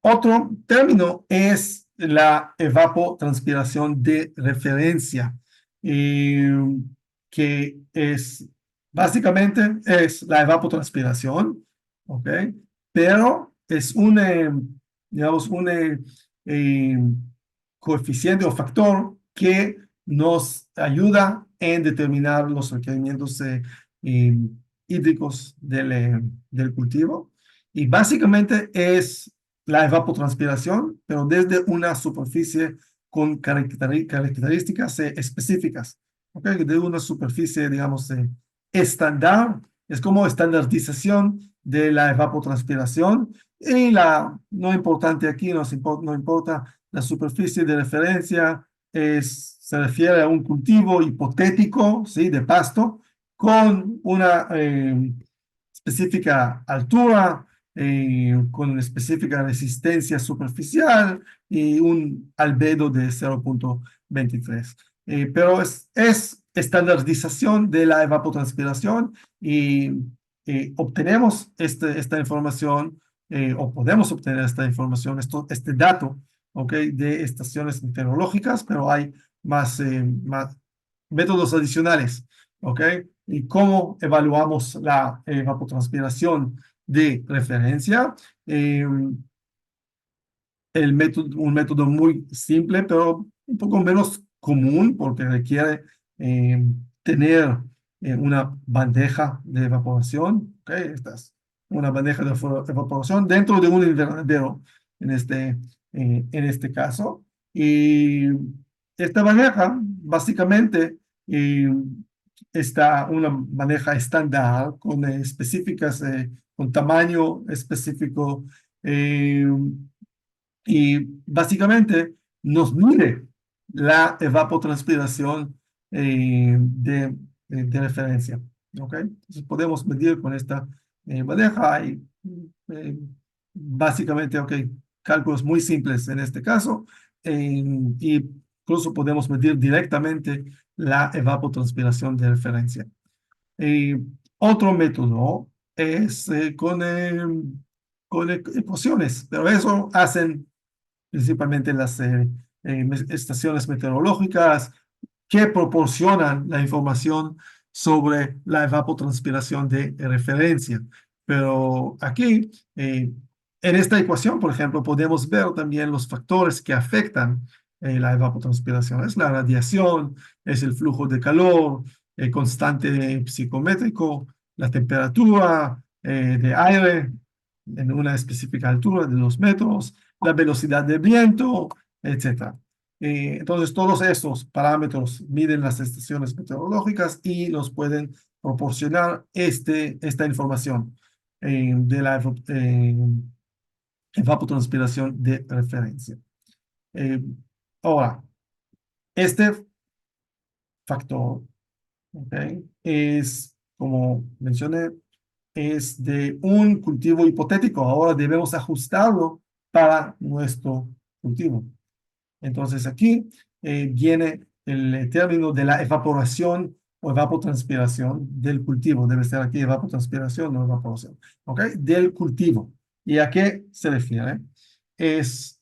otro término es la evapotranspiración de referencia, eh, que es básicamente es la evapotranspiración, ¿ok? Pero es digamos, eh, coeficiente o factor que nos ayuda en determinar los requerimientos eh, hídricos del cultivo. Y básicamente es la evapotranspiración, pero desde una superficie con características específicas. ¿Okay? De una superficie, digamos, estándar, es como estandarización de la evapotranspiración. Y no importante aquí, no importa la superficie de referencia, se refiere a un cultivo hipotético, ¿sí? De pasto, con una específica altura, con una específica resistencia superficial y un albedo de 0,23. Pero es estandarización de la evapotranspiración y obtenemos esta información o podemos obtener esta información, este dato, ¿ok? De estaciones meteorológicas, pero hay más métodos adicionales, ¿ok? Y cómo evaluamos la evapotranspiración de referencia. Un método muy simple, pero un poco menos común porque requiere tener una bandeja de evaporación. ¿Okay? Esta es una bandeja de evaporación dentro de un invernadero en este caso. Y esta bandeja básicamente está una bandeja estándar con específicas, con tamaño específico. eh, y básicamente nos mide la evapotranspiración de referencia. ¿Ok? Entonces podemos medir con esta bandeja y eh, básicamente, ok, cálculos muy simples en este caso. Y incluso podemos medir directamente la evapotranspiración de referencia. Eh, Otro método es con ecuaciones, pero eso hacen principalmente las estaciones meteorológicas que proporcionan la información sobre la evapotranspiración de referencia. Pero aquí, en esta ecuación, por ejemplo, podemos ver también los factores que afectan la evapotranspiración. Es la radiación, es el flujo de calor, el constante psicométrico, la temperatura de aire en una específica altura de 2 metros, la velocidad del viento, etcétera. Entonces, todos estos parámetros miden las estaciones meteorológicas y nos pueden proporcionar esta información de la evapotranspiración de referencia. Eh, Ahora, este factor, ¿ok? Es, como mencioné, es de un cultivo hipotético. Ahora debemos ajustarlo para nuestro cultivo. Entonces aquí viene el término de la evaporación o evapotranspiración del cultivo. Debe ser aquí evapotranspiración, no evaporación. ¿Ok? Del cultivo. ¿Y a qué se refiere? Es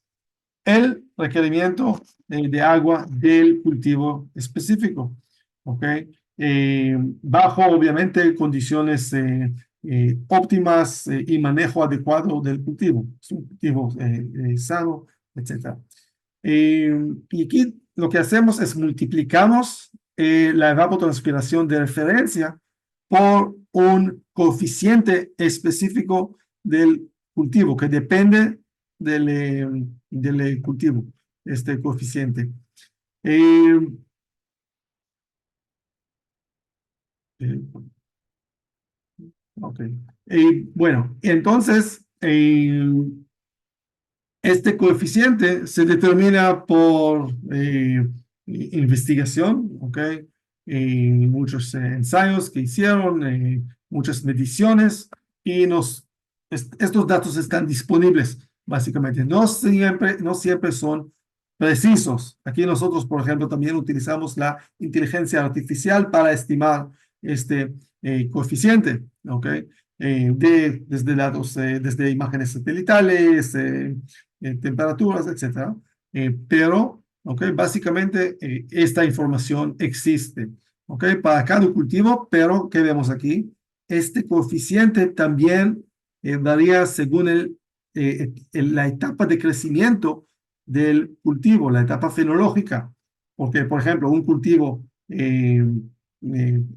el requerimiento de agua del cultivo específico, ¿ok? Bajo, obviamente, condiciones óptimas y manejo adecuado del cultivo. Es un cultivo sano, etcétera. Y aquí lo que hacemos es multiplicamos la evapotranspiración de referencia por un coeficiente específico del cultivo que depende del cultivo, este coeficiente. Eh, eh, ok. Bueno, entonces, este coeficiente se determina por investigación, ¿ok? Muchos ensayos que hicieron, muchas mediciones, y estos datos están disponibles, básicamente. No siempre son precisos. Aquí nosotros, por ejemplo, también utilizamos la inteligencia artificial para estimar este coeficiente, ¿ok? Desde datos, desde imágenes satelitales, temperaturas, etcétera. Pero, ¿ok? Básicamente, esta información existe, ¿ok? Para cada cultivo, pero ¿qué vemos aquí? Este coeficiente también varía según la etapa de crecimiento del cultivo, la etapa fenológica, porque, por ejemplo, un cultivo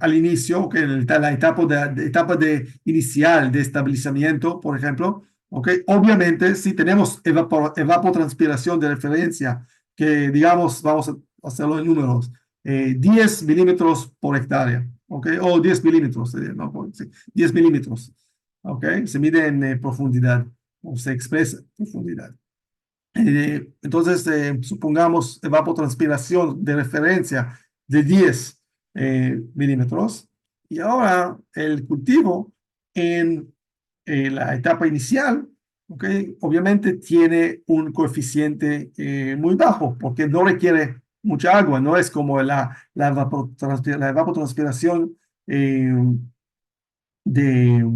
al inicio, ¿ok? La etapa de inicial de estabilizamiento, por ejemplo, ¿ok? Obviamente, si tenemos evapotranspiración de referencia, que digamos, vamos a hacerlo en números, 10 milímetros por hectárea, ¿ok? O 10 milímetros, no, sí, 10 milímetros, ¿ok? Se mide en profundidad, o se expresa en profundidad. Entonces, supongamos evapotranspiración de referencia de 10 milímetros, y ahora el cultivo en la etapa inicial, ¿okay? Obviamente tiene un coeficiente muy bajo porque no requiere mucha agua, no es como la evapotranspiración eh, de,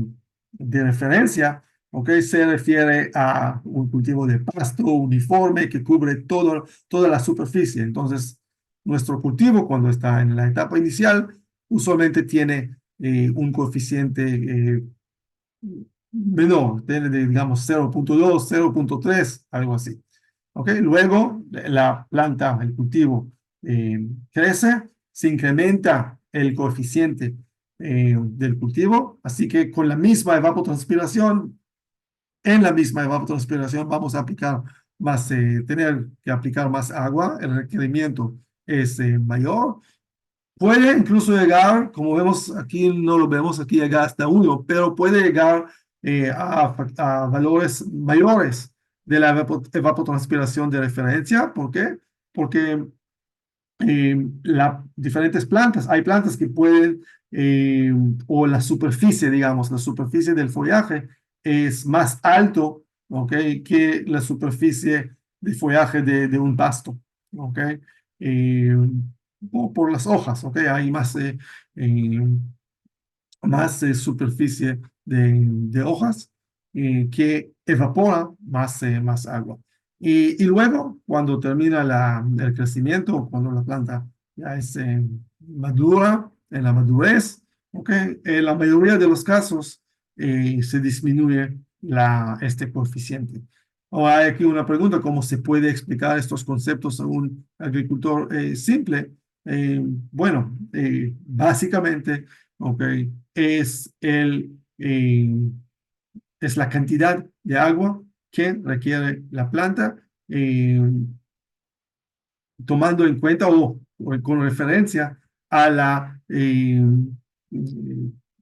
de referencia, ¿ok? Se refiere a un cultivo de pasto uniforme que cubre toda la superficie. Entonces, nuestro cultivo, cuando está en la etapa inicial, usualmente tiene un coeficiente menor, tiene digamos 0,2, 0,3, algo así. ¿Ok? Luego, la planta, el cultivo, crece, se incrementa el coeficiente del cultivo, así que con la misma evapotranspiración, en la misma evapotranspiración vamos a tener que aplicar más agua, el requerimiento es mayor. Puede incluso llegar, como vemos aquí, no lo vemos aquí, llega hasta 1, pero puede llegar a valores mayores de la evapotranspiración de referencia. ¿Por qué? Porque diferentes plantas, hay plantas que pueden, o la superficie, digamos, la superficie del follaje es más alto, ¿ok? Que la superficie de follaje de un pasto, ¿ok? Eh, o por las hojas, ¿ok? Hay eh, más superficie de hojas que evapora más agua. Y luego, cuando termina el crecimiento, cuando la planta ya es madura, en la madurez, ¿okay? En la mayoría de los casos se disminuye este coeficiente. Ahora hay aquí una pregunta: ¿cómo se puede explicar estos conceptos a un agricultor simple? Bueno, básicamente, ¿ok? es, el, eh, es la cantidad de agua que requiere la planta, eh, tomando en cuenta o con referencia a,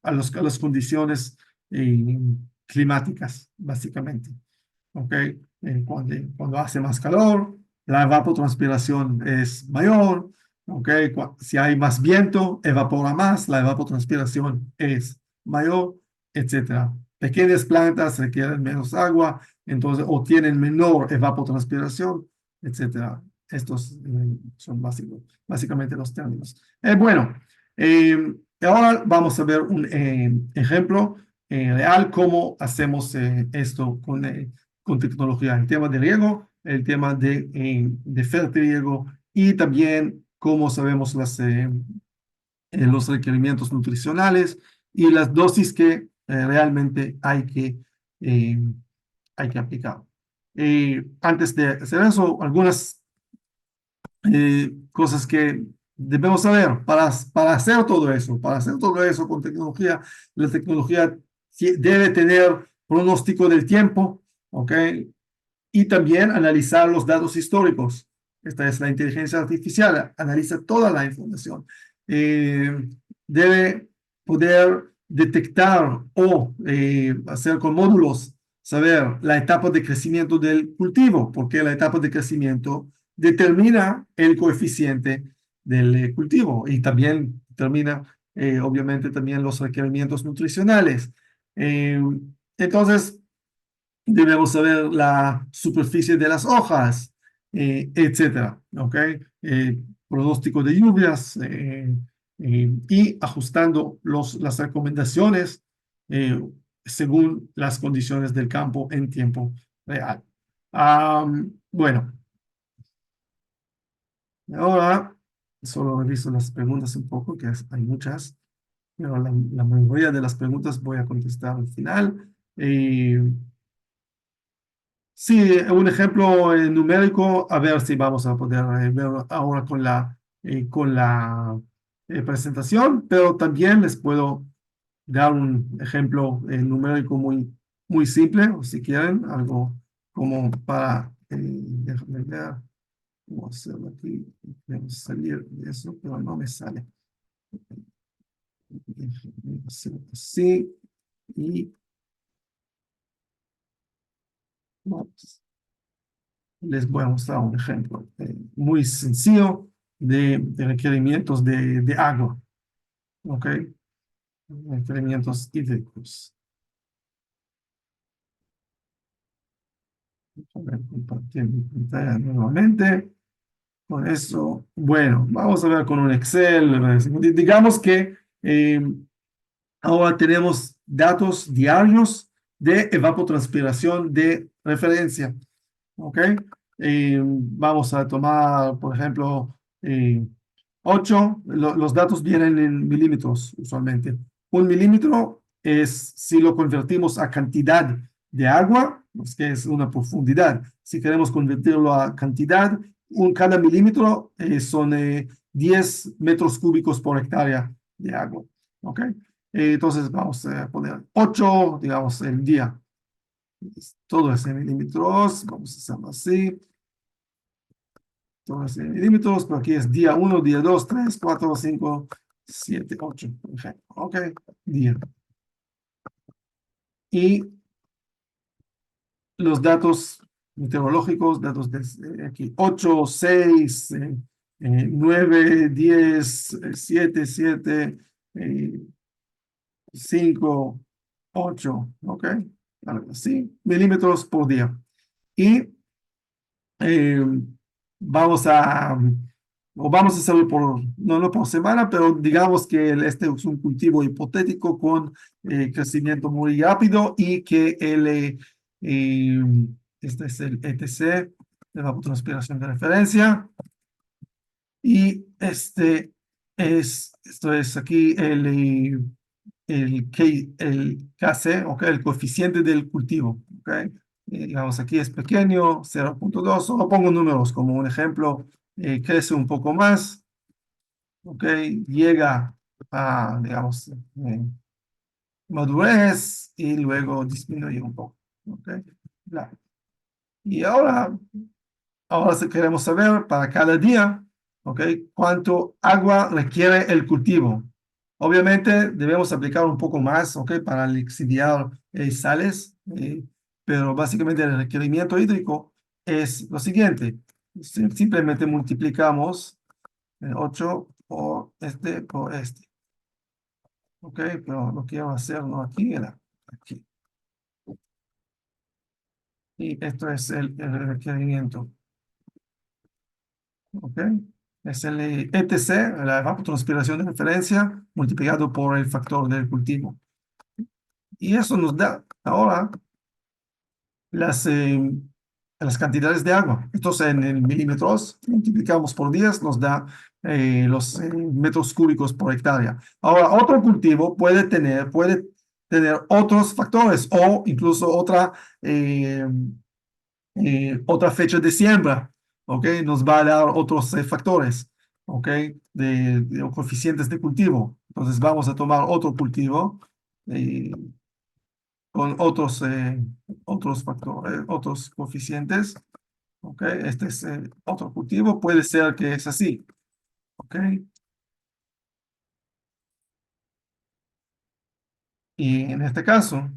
a las condiciones eh, climáticas, básicamente. ¿Ok? Cuando hace más calor, la evapotranspiración es mayor. ¿Ok? Si hay más viento, evapora más, la evapotranspiración es mayor, etcétera. Pequeñas plantas requieren menos agua, entonces, o tienen menor evapotranspiración, etcétera. Estos son básicamente los términos. Bueno, ahora vamos a ver un ejemplo real cómo hacemos esto con tecnología. En tema de riego, el tema de fertiliego y también cómo sabemos los requerimientos nutricionales y las dosis que realmente eh, hay que aplicar. Antes de hacer eso, algunas cosas que debemos saber para hacer todo eso con tecnología, la tecnología debe tener pronóstico del tiempo, ¿ok? Y también analizar los datos históricos. Esta es la inteligencia artificial, analiza toda la información. Eh, Debe poder detectar o hacer con módulos, saber la etapa de crecimiento del cultivo, porque la etapa de crecimiento determina el coeficiente del cultivo y también determina, obviamente, también los requerimientos nutricionales. Eh, entonces, debemos saber la superficie de las hojas, etcétera, ¿ok? Pronóstico de lluvias y ajustando las recomendaciones eh, según las condiciones del campo en tiempo real. Bueno, ahora solo reviso las preguntas un poco, que hay muchas, pero la mayoría de las preguntas voy a contestar al final. Sí, un ejemplo numérico, a ver si vamos a poder ver ahora con la presentación, pero también les puedo dar un ejemplo numérico muy simple, o si quieren, algo como para, déjame ver, cómo hacerlo aquí, quiero salir de eso, pero no me sale. Déjame hacerlo así, y vamos. Les voy a mostrar un ejemplo muy sencillo de requerimientos de agua, ¿ok? Requerimientos hídricos. Voy a compartir mi pantalla nuevamente. Con eso, bueno, vamos a ver con un Excel. Digamos que ahora tenemos datos diarios de evapotranspiración de referencia. ¿Ok? Vamos a tomar, por ejemplo, 8, los datos vienen en milímetros usualmente. Un milímetro es si lo convertimos a cantidad de agua, pues que es una profundidad. Si queremos convertirlo a cantidad, cada milímetro son 10 metros cúbicos por hectárea de agua. ¿Ok? Entonces vamos a poner 8, digamos, el día. Todo es en milímetros, vamos a hacerlo así. Todo es en milímetros, pero aquí es día 1, día 2, 3, 4, 5, 7, 8. Perfecto. Ok, día. Y los datos meteorológicos, datos de aquí, 8, 6, 9, 10, 7, 7, 5, 8, ok, algo así, milímetros por día. Y eh, vamos a, o vamos a hacerlo por, no por semana, pero digamos que este es un cultivo hipotético con crecimiento muy rápido y que eh, este es el ETC, de evapotranspiración de referencia, y esto es aquí el KC, okay, el coeficiente del cultivo. Okay. Digamos, aquí es pequeño, 0.2, solo pongo números como un ejemplo, crece un poco más, okay, llega a, digamos, madurez y luego disminuye un poco. Okay. Y ahora sí queremos saber para cada día, ¿ok? Cuánto agua requiere el cultivo. Obviamente debemos aplicar un poco más, ¿ok? Para lixiviar sales, pero básicamente el requerimiento hídrico es lo siguiente. Simplemente multiplicamos 8 por este, ¿ok? Pero lo quiero hacer no aquí, era aquí. Y esto es el requerimiento. ¿Ok? Es el ETC, la evapotranspiración de referencia, multiplicado por el factor del cultivo. Y eso nos da ahora las, las cantidades de agua. Entonces, en milímetros, multiplicamos por 10, nos da los metros cúbicos por hectárea. Ahora, otro cultivo puede tener otros factores o incluso eh, otra fecha de siembra, ¿ok? Nos va a dar otros factores, ¿ok? De coeficientes de cultivo. Entonces, vamos a tomar otro cultivo eh, con otros factores, otros coeficientes. ¿Ok? Este es otro cultivo, puede ser que es así, ¿ok? Y en este caso,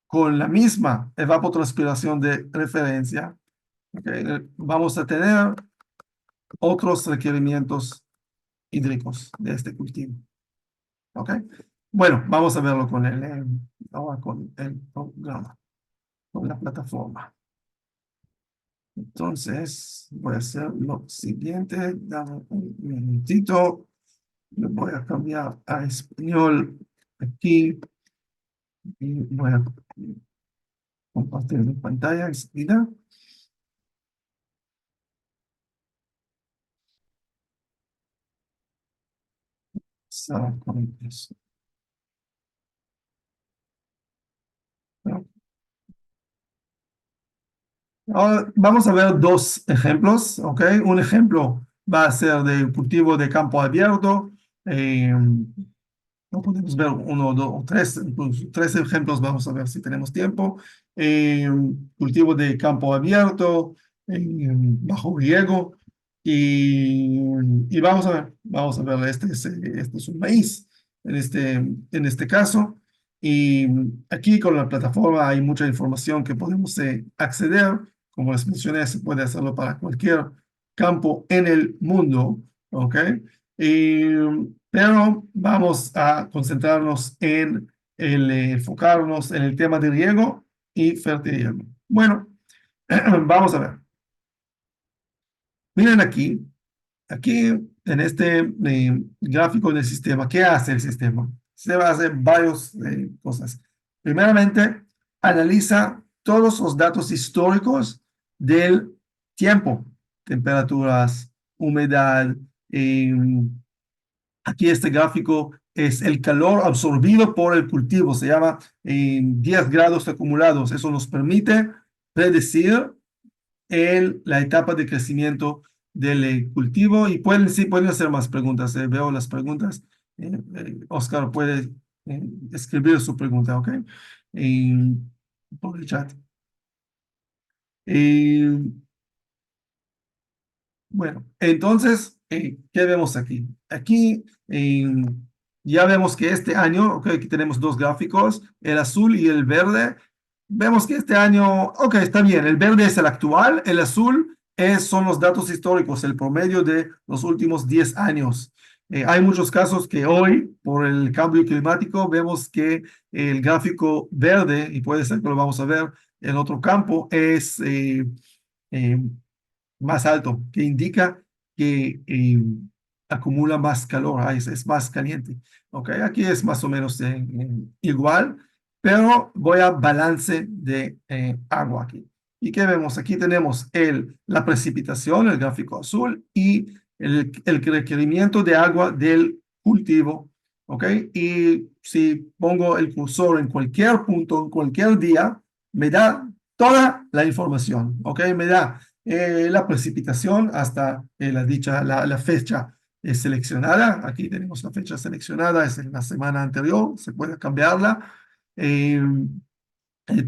con la misma evapotranspiración de referencia, ¿ok? Vamos a tener otros requerimientos hídricos de este cultivo, ¿ok? Bueno, vamos a verlo ahora con el programa, con la plataforma. Entonces, voy a hacer lo siguiente, dame un minutito. Lo voy a cambiar a español aquí y voy a compartir mi pantalla enseguida. Con eso. Bueno, ahora vamos a ver dos ejemplos, ¿ok? Un ejemplo va a ser de cultivo de campo abierto. eh, No podemos ver uno, dos o tres, incluso tres ejemplos, vamos a ver si tenemos tiempo. Eh, Cultivo de campo abierto, bajo riego, y vamos a ver, este es un maíz en este caso. Y aquí con la plataforma hay mucha información que podemos acceder. Como les mencioné, se puede hacerlo para cualquier campo en el mundo, ¿ok? Y pero vamos a concentrarnos enfocarnos en el tema de riego y fertilidad. Bueno, vamos a ver. Miren aquí en este gráfico del sistema, ¿qué hace el sistema? Se va a hacer varias cosas. Primeramente, analiza todos los datos históricos del tiempo, temperaturas, humedad, eh, aquí este gráfico es el calor absorbido por el cultivo, se llama 10 grados acumulados. Eso nos permite predecir la etapa de crecimiento del cultivo y sí, pueden hacer más preguntas. Veo las preguntas. Oscar puede escribir su pregunta, ¿ok? Eh, por el chat. Eh, Bueno, entonces, ¿qué vemos aquí? Aquí ya vemos que este año, ok, aquí tenemos dos gráficos, el azul y el verde. Vemos que este año, ok, está bien, el verde es el actual, el azul son los datos históricos, el promedio de los últimos 10 años. Hay muchos casos que hoy, por el cambio climático, vemos que el gráfico verde, y puede ser que lo vamos a ver en otro campo, es eh, más alto, que indica que acumula más calor, es más caliente. Ok, aquí es más o menos igual, pero voy a balance de agua aquí. ¿Y qué vemos? Aquí tenemos la precipitación, el gráfico azul, y el requerimiento de agua del cultivo. ¿Ok? Y si pongo el cursor en cualquier punto, en cualquier día, me da toda la información. ¿Ok? Me da la precipitación hasta la fecha seleccionada. Aquí tenemos la fecha seleccionada, es en la semana anterior, se puede cambiarla. Eh,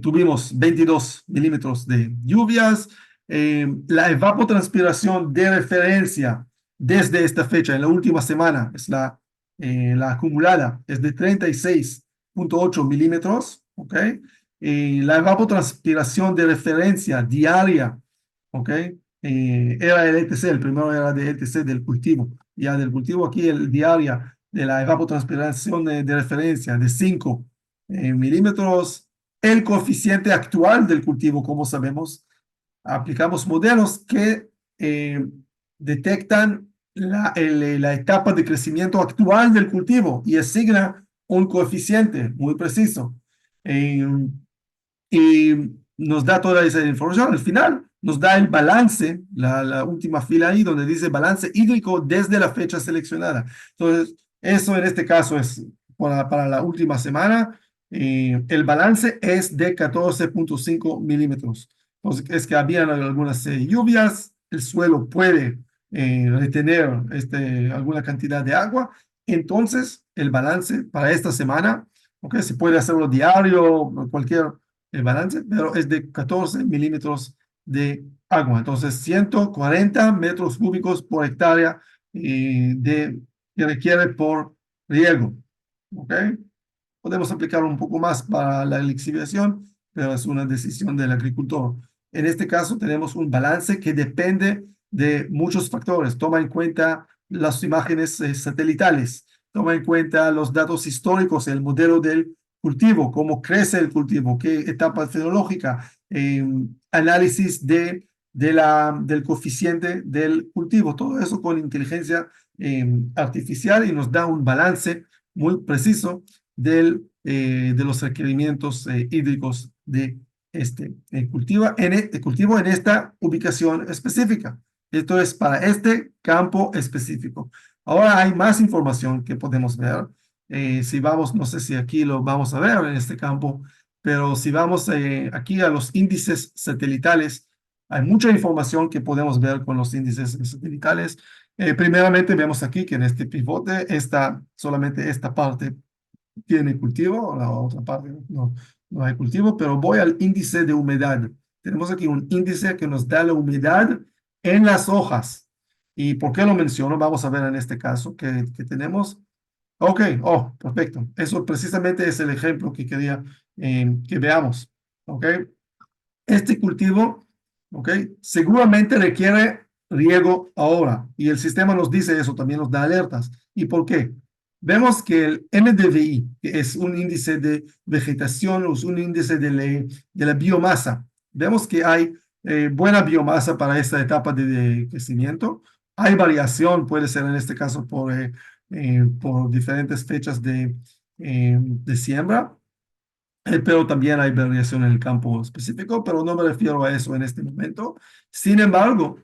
Tuvimos 22 milímetros de lluvias. La evapotranspiración de referencia desde esta fecha, en la última semana, la acumulada, es de 36,8 milímetros. ¿Ok? La evapotranspiración de referencia diaria, ¿ok? Era el ETC, el primero era de ETC del cultivo. Ya del cultivo aquí, el diaria de la evapotranspiración de referencia de 5 milímetros. El coeficiente actual del cultivo, como sabemos, aplicamos modelos que detectan la etapa de crecimiento actual del cultivo y asigna un coeficiente muy preciso. Eh, y nos da toda esa información. Al final nos da el balance, la última fila ahí donde dice balance hídrico desde la fecha seleccionada. Entonces, eso en este caso es para la última semana. El balance es de 14,5 milímetros. Entonces, es que habían algunas lluvias, el suelo puede retener alguna cantidad de agua. Entonces, el balance para esta semana, ¿ok? Se puede hacerlo diario, cualquier balance, pero es de 14 milímetros de agua. Entonces, 140 metros cúbicos por hectárea que requiere por riego. ¿Ok? Podemos aplicar un poco más para la lixiviación, pero es una decisión del agricultor. En este caso tenemos un balance que depende de muchos factores. Toma en cuenta las imágenes satelitales, toma en cuenta los datos históricos, el modelo del cultivo, cómo crece el cultivo, qué etapa fenológica, análisis del coeficiente del cultivo, todo eso con inteligencia artificial y nos da un balance muy preciso de los requerimientos hídricos de cultivo en esta ubicación específica. Esto es para este campo específico. Ahora hay más información que podemos ver. Si vamos, no sé si aquí lo vamos a ver en este campo, pero si vamos aquí a los índices satelitales, hay mucha información que podemos ver con los índices satelitales. Primeramente vemos aquí que en este pivote está solamente esta parte tiene cultivo, la otra parte no hay cultivo, pero voy al índice de humedad. Tenemos aquí un índice que nos da la humedad en las hojas. ¿Y por qué lo menciono? Vamos a ver en este caso que tenemos. Ok, oh, perfecto. Eso precisamente es el ejemplo que quería que veamos. Ok, este cultivo, ¿ok? Seguramente requiere riego ahora y el sistema nos dice eso, también nos da alertas. ¿Y por qué? Vemos que el NDVI, que es un índice de vegetación, es un índice de la biomasa, vemos que hay buena biomasa para esta etapa de crecimiento. Hay variación, puede ser en este caso por diferentes fechas de siembra, pero también hay variación en el campo específico, pero no me refiero a eso en este momento. Sin embargo,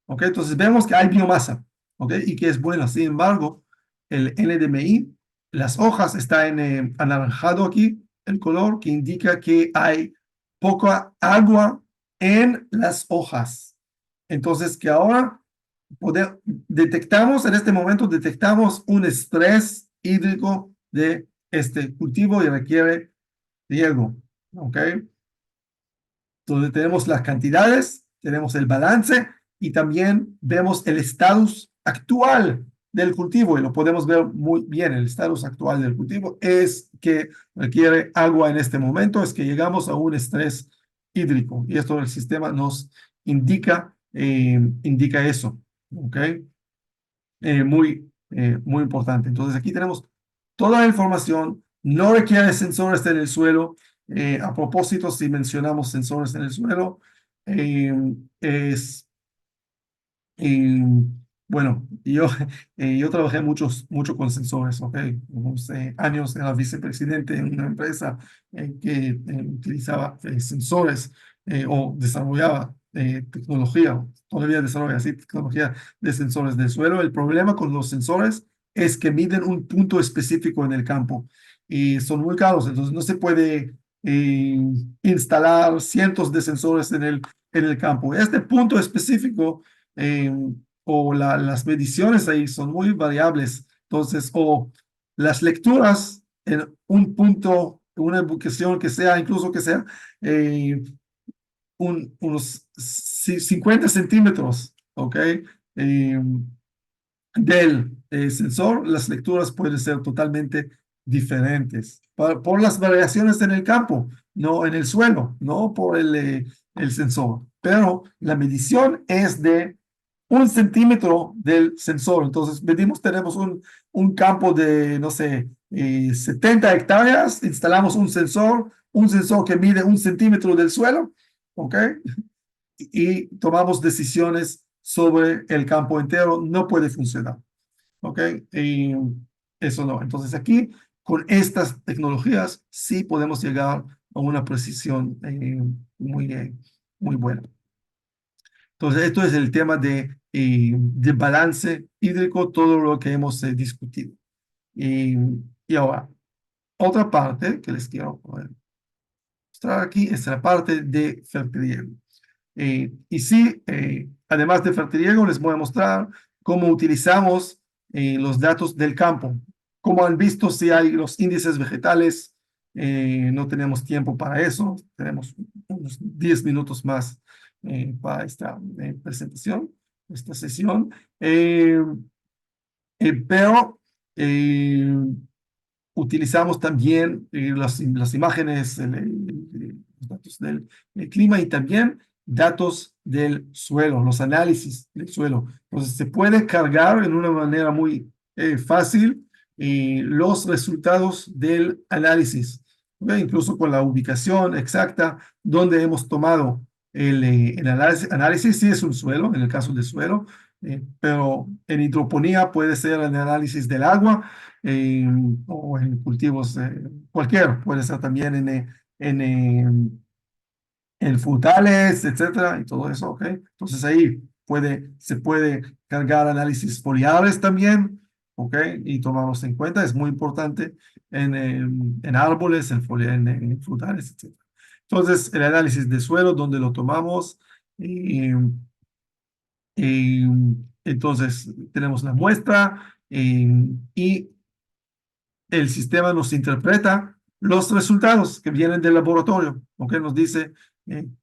¿ok? Entonces vemos que hay biomasa, ¿ok? Y que es buena. Sin embargo, el NDMI, las hojas están anaranjado aquí, el color que indica que hay poca agua en las hojas. Entonces, que ahora detectamos, en este momento, detectamos un estrés hídrico de este cultivo y requiere riego, ¿ok? Donde tenemos las cantidades, tenemos el balance y también vemos el estatus actual del cultivo y lo podemos ver muy bien. El estatus actual del cultivo es que requiere agua en este momento, es que llegamos a un estrés hídrico y esto el sistema nos indica eso, ¿ok? Muy importante. Entonces aquí tenemos toda la información, no requiere sensores en el suelo. A propósito, si mencionamos sensores en el suelo, eh, es bueno, yo trabajé mucho con sensores, ¿ok? Unos años era vicepresidente en una empresa que utilizaba sensores o desarrollaba tecnología, todavía desarrolla así tecnología de sensores del suelo. El problema con los sensores es que miden un punto específico en el campo y son muy caros, entonces no se puede instalar cientos de sensores en el campo. Este punto específico eh, o las mediciones ahí son muy variables. Entonces, o las lecturas en un punto, una ubicación que sea, incluso que sea eh, unos 50 centímetros, ¿ok? Eh, del sensor, las lecturas pueden ser totalmente diferentes por las variaciones en el campo, no en el suelo, no por el sensor. Pero la medición es de 1 centímetro del sensor. Entonces, tenemos un campo de, no sé, 70 hectáreas, instalamos un sensor que mide 1 centímetro del suelo, ¿ok? Y tomamos decisiones sobre el campo entero, no puede funcionar, ¿ok? Y eso no. Entonces aquí, con estas tecnologías, sí podemos llegar a una precisión muy buena. Entonces, esto es el tema de balance hídrico, todo lo que hemos discutido. Y, y ahora, otra parte que les quiero mostrar aquí es la parte de fertiliego. Y sí, además de fertiliego, les voy a mostrar cómo utilizamos los datos del campo. Como han visto, si hay los índices vegetales, no tenemos tiempo para eso, tenemos unos 10 minutos más para esta presentación, esta sesión. Pero utilizamos también las imágenes, los datos del clima y también datos del suelo, los análisis del suelo. Entonces se puede cargar en una manera muy fácil los resultados del análisis, ¿ok? Incluso con la ubicación exacta donde hemos tomado el análisis, sí es un suelo, en el caso del suelo, pero en hidroponía puede ser el análisis del agua eh, o en cultivos, cualquier, puede ser también en frutales, etcétera, y todo eso, ¿ok? Entonces ahí se puede cargar análisis foliares también, ¿ok? Y tomarlos en cuenta, es muy importante en árboles, en frutales, etcétera. Entonces, el análisis de suelo, donde lo tomamos, y, y entonces tenemos la muestra y el sistema nos interpreta los resultados que vienen del laboratorio, ¿ok? Nos dice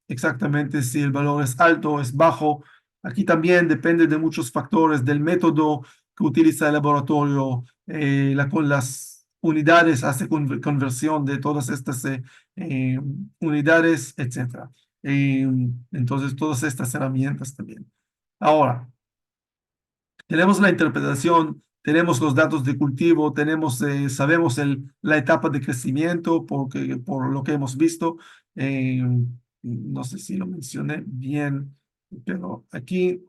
exactamente si el valor es alto o es bajo. Aquí también depende de muchos factores, del método que utiliza el laboratorio, con las unidades, hace conversión de todas estas eh, unidades, etcétera. Entonces, todas estas herramientas también. Ahora, tenemos la interpretación, tenemos los datos de cultivo, sabemos la etapa de crecimiento por lo que hemos visto. Eh, no sé si lo mencioné bien, pero aquí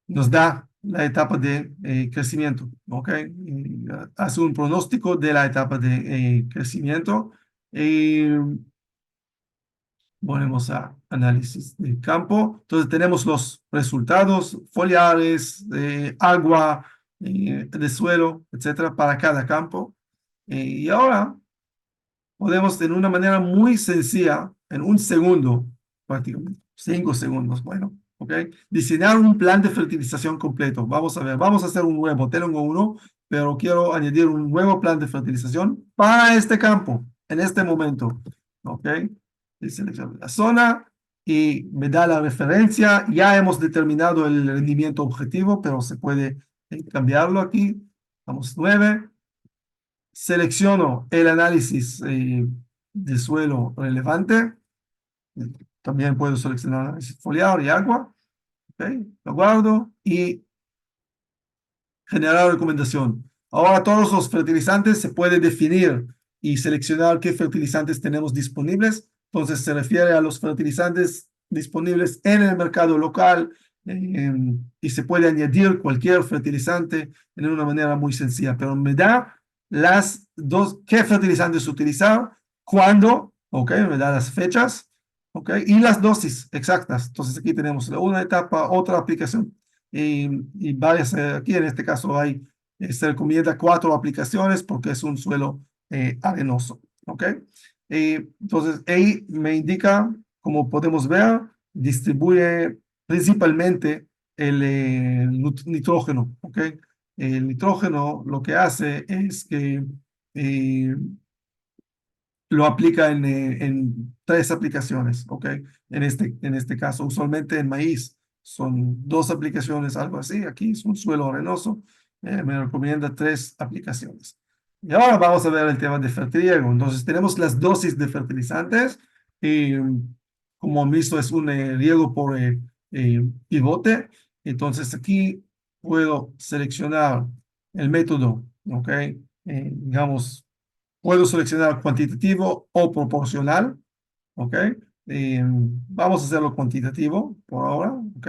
nos da la etapa de crecimiento, ¿ok? Hace un pronóstico de la etapa de crecimiento. Eh, Volvemos a análisis de campo. Entonces tenemos los resultados foliares, de agua, de suelo, etcétera, para cada campo. Y ahora podemos, de una manera muy sencilla, en un segundo, prácticamente, 5 segundos, bueno, ¿ok? Diseñar un plan de fertilización completo. Vamos a ver, vamos a hacer un nuevo, tengo uno, pero quiero añadir un nuevo plan de fertilización para este campo, en este momento, ¿ok? Y selecciono la zona y me da la referencia. Ya hemos determinado el rendimiento objetivo, pero se puede cambiarlo aquí. Vamos 9. Selecciono el análisis de suelo relevante. También puedo seleccionar análisis foliar y agua. ¿Ok? Lo guardo y generar recomendación. Ahora todos los fertilizantes se puede definir y seleccionar qué fertilizantes tenemos disponibles. Entonces se refiere a los fertilizantes disponibles en el mercado local y se puede añadir cualquier fertilizante de una manera muy sencilla, pero me da qué fertilizantes utilizar, cuándo, ok, me da las fechas, ok, y las dosis exactas. Entonces aquí tenemos una etapa, otra aplicación y varias, aquí en este caso se recomienda 4 aplicaciones porque es un suelo arenoso, ¿ok? Entonces, ahí me indica, como podemos ver, distribuye principalmente el nitrógeno, ¿ok? El nitrógeno lo que hace es que eh, lo aplica en 3 aplicaciones, ¿ok? En este caso, usualmente en maíz son 2 aplicaciones, algo así. Aquí es un suelo arenoso, me recomienda 3 aplicaciones. Y ahora vamos a ver el tema de fertiliego. Entonces, tenemos las dosis de fertilizantes. Y, como han visto, es un riego por pivote. Entonces, aquí puedo seleccionar el método, ¿ok? Digamos, puedo seleccionar cuantitativo o proporcional, ¿ok? Vamos a hacerlo cuantitativo por ahora, ¿ok?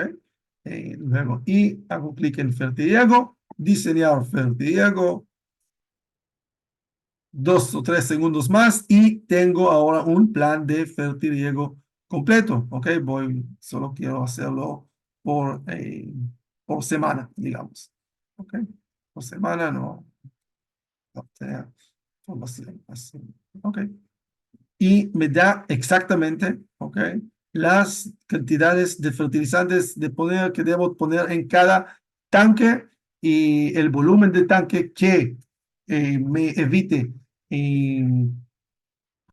Luego, y hago clic en fertiliego, diseñar fertiliego, 2 o 3 segundos más y tengo ahora un plan de fertiliego completo, ¿ok? Solo quiero hacerlo por semana, digamos, ¿ok? Por semana, no, no, así, ¿ok? Y me da exactamente, ¿ok? Las cantidades de fertilizantes de poner que debo poner en cada tanque y el volumen del tanque que me evite eh,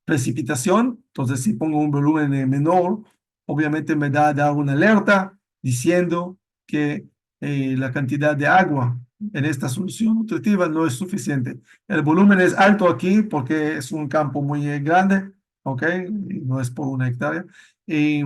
precipitación. Entonces, si pongo un volumen menor, obviamente me da una alerta diciendo que la cantidad de agua en esta solución nutritiva no es suficiente. El volumen es alto aquí porque es un campo muy grande, ¿ok? Y no es por 1 hectárea. Y,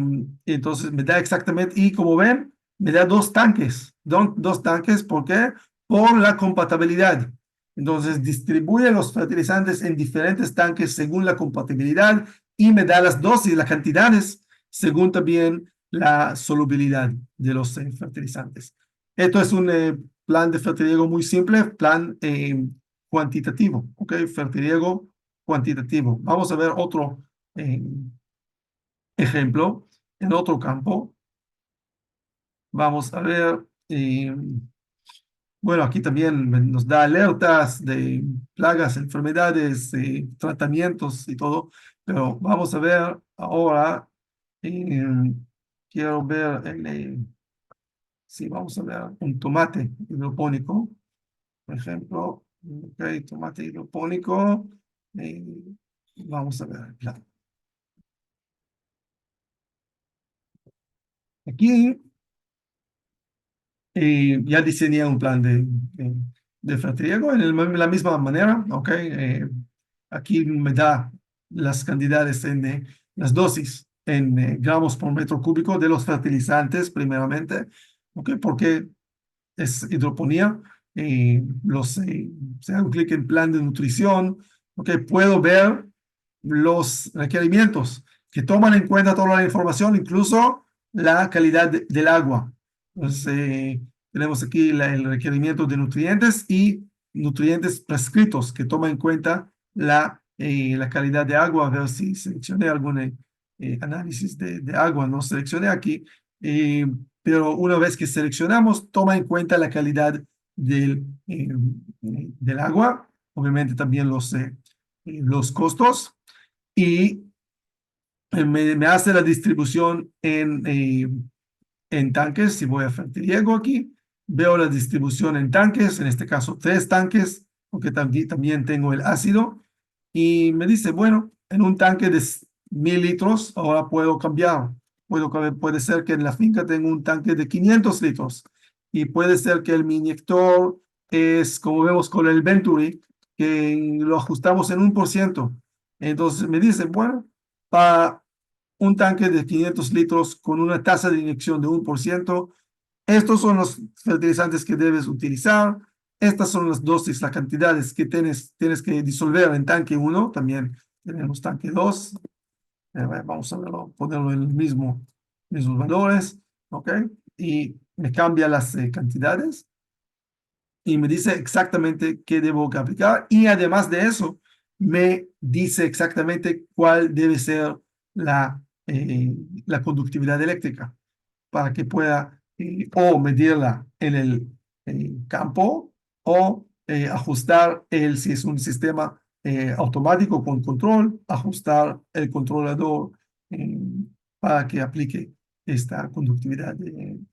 entonces me da exactamente, y como ven, me da 2 tanques. Dos tanques, ¿por qué? Por la compatibilidad. Entonces distribuye los fertilizantes en diferentes tanques según la compatibilidad y me da las dosis, las cantidades, según también la solubilidad de los fertilizantes. Esto es un plan de fertiliego muy simple, plan cuantitativo, ¿ok? Fertiliego cuantitativo. Vamos a ver otro eh, ejemplo en otro campo. Vamos a ver. Bueno, aquí también nos da alertas de plagas, enfermedades, tratamientos y todo, pero vamos a ver ahora, eh, quiero ver, sí, vamos a ver un tomate hidropónico, por ejemplo, ok, tomate hidropónico, eh, vamos a ver, claro. Aquí ya diseñé un plan de fertiliego la misma manera, ¿ok? Aquí me da las cantidades las dosis en gramos por metro cúbico de los fertilizantes, primeramente, ¿ok? Porque es hidroponía. Si hago clic en plan de nutrición, ¿ok? Puedo ver los requerimientos que toman en cuenta toda la información, incluso la calidad del agua. Entonces, tenemos aquí el requerimiento de nutrientes y nutrientes prescritos que toman en cuenta la calidad de agua. A ver si seleccioné algún análisis de agua, no seleccioné aquí, pero una vez que seleccionamos, toma en cuenta la calidad del agua, obviamente también los costos y me hace la distribución en tanques. Si voy a fertiliego aquí, veo la distribución en tanques, en este caso 3 tanques, porque también tengo el ácido, y me dice, bueno, en un tanque de 1000 litros, ahora puedo cambiar. Puede ser que en la finca tenga un tanque de 500 litros, y puede ser que el mi inyector es, como vemos con el Venturi, que lo ajustamos en 1%. Entonces me dice, bueno, para un tanque de 500 litros con una tasa de inyección de 1%. Estos son los fertilizantes que debes utilizar. Estas son las dosis, las cantidades que tienes que disolver en tanque 1. También tenemos tanque 2. Vamos a ponerlo en los mismos valores. ¿Ok? Y me cambia las cantidades y me dice exactamente qué debo aplicar y además de eso me dice exactamente cuál debe ser eh, la conductividad eléctrica para que pueda o medirla en el campo o ajustar si es un sistema automático con control, ajustar el controlador eh, para que aplique esta conductividad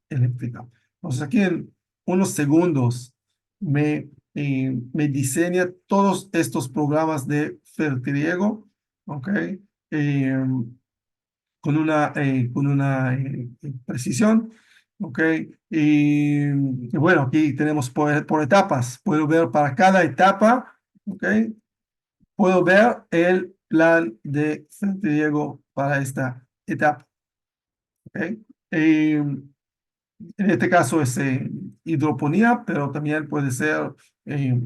eléctrica. Entonces aquí en unos segundos me diseña todos estos programas de fertiliego, ¿ok? Eh, con una precisión, ¿ok? Y bueno, aquí tenemos por etapas. Puedo ver para cada etapa, ¿ok? Puedo ver el plan de fertiliego para esta etapa, ¿ok? En este caso es hidroponía, pero también puede ser eh,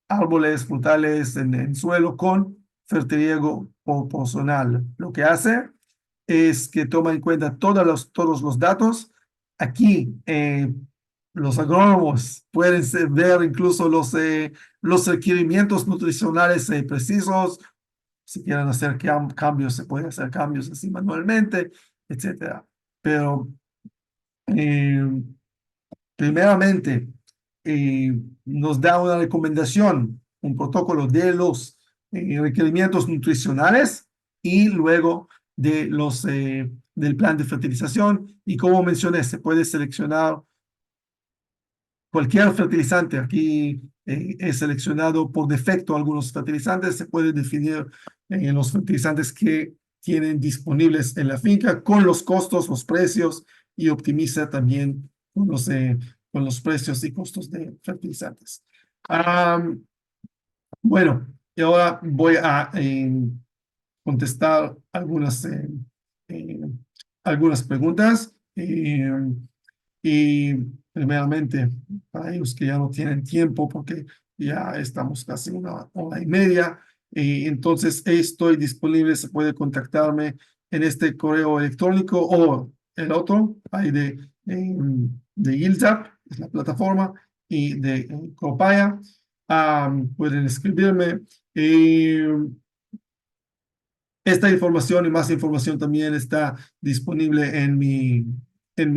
árboles frutales en suelo con fertiliego proporcional. Lo que hace es que toma en cuenta todos los datos. Aquí los agrónomos pueden ver incluso los requerimientos nutricionales precisos. Si quieren hacer cambios, se pueden hacer cambios así manualmente, etcétera. Pero eh, primeramente, nos da una recomendación, un protocolo de los requerimientos nutricionales y luego del plan de fertilización. Y como mencioné, se puede seleccionar cualquier fertilizante. Aquí he seleccionado por defecto algunos fertilizantes. Se puede definir los fertilizantes que tienen disponibles en la finca con los costos, los precios y optimiza también con los precios y costos de fertilizantes. Am, bueno, y ahora voy a contestar eh, algunas preguntas. Y primeramente, para ellos que ya no tienen tiempo, porque ya estamos casi una hora y media, y entonces estoy disponible, se puede contactarme en este correo electrónico o el otro, hay de Gilzap, es la plataforma, y de Copaya. Pueden escribirme. eh, Esta información y más información también está disponible en mi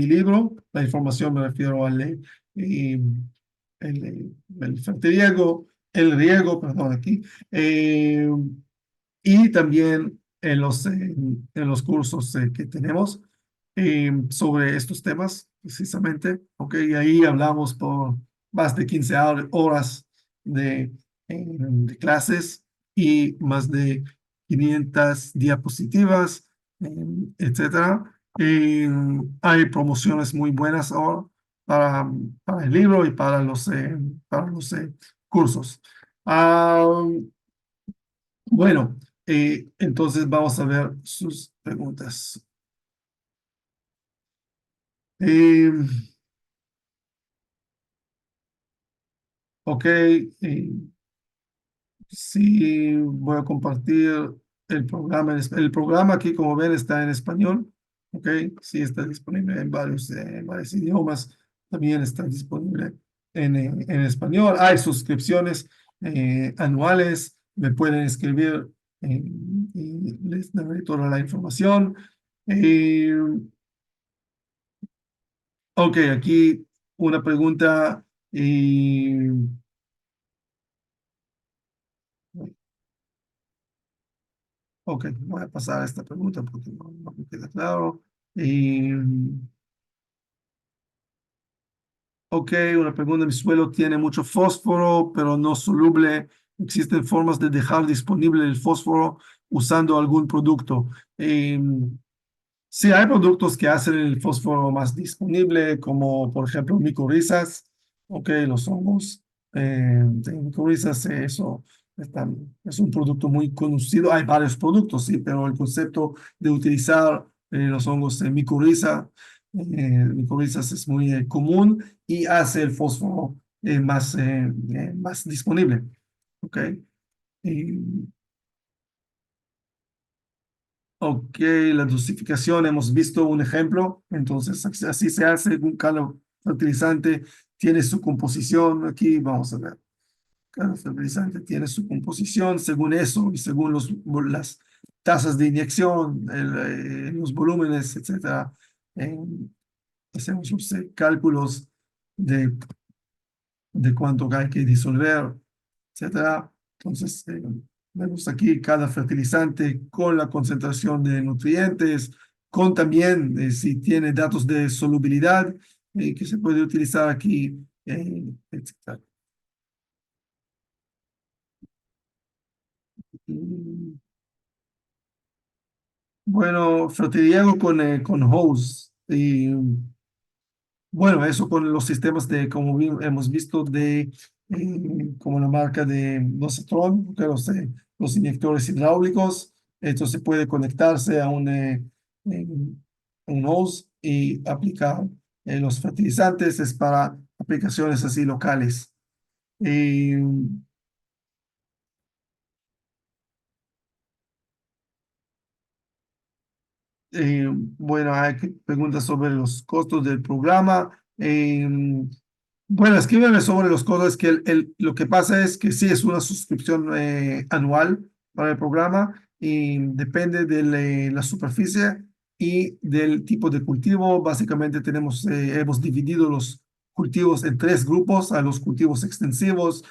libro. La información me refiero eh, el fertiliego, el riego, perdón, aquí, eh, y también en los cursos que tenemos sobre estos temas, precisamente. Ok, y ahí hablamos por más de 15 horas de clases y más de 500 diapositivas, etcétera. Hay promociones muy buenas ahora para el libro y para los cursos. Ah, bueno, entonces vamos a ver sus preguntas. Eh, ok, sí, voy a compartir el programa. El programa aquí, como ven, está en español. Ok, sí, está disponible en varios idiomas. También está disponible en español. Hay suscripciones anuales. Me pueden escribir y les daré toda la información. Eh, ok, aquí una pregunta. Ok, voy a pasar a esta pregunta porque no me queda claro. Y, ok, una pregunta. Mi suelo tiene mucho fósforo, pero no soluble. ¿Existen formas de dejar disponible el fósforo usando algún producto? Sí, hay productos que hacen el fósforo más disponible, como por ejemplo micorrizas, ok, los hongos de micorrizas, es un producto muy conocido. Hay varios productos, sí, pero el concepto de utilizar los hongos de micorrizas es muy común y hace el fósforo más disponible, ok. Y, ok, la dosificación, hemos visto un ejemplo, entonces así se hace, cada fertilizante tiene su composición, aquí vamos a ver, cada fertilizante tiene su composición, según eso y según las tasas de inyección, los volúmenes, etcétera, eh, hacemos los cálculos de, de cuánto hay que disolver, etcétera. Entonces, vemos aquí cada fertilizante con la concentración de nutrientes, con también si tiene datos de solubilidad que se puede utilizar aquí, etcétera. Y, bueno, fertiliego con hose. Y bueno, eso con los sistemas de, como hemos visto, como la marca de Nosotron, que los inyectores hidráulicos, esto se puede conectarse a un hose y aplicar los fertilizantes, es para aplicaciones así locales. Y, bueno, hay preguntas sobre los costos del programa. Bueno, escríbeme sobre los costos, que lo que pasa es que sí es una suscripción anual para el programa y depende de la superficie y del tipo de cultivo. Básicamente hemos dividido los cultivos en tres grupos: a los cultivos extensivos,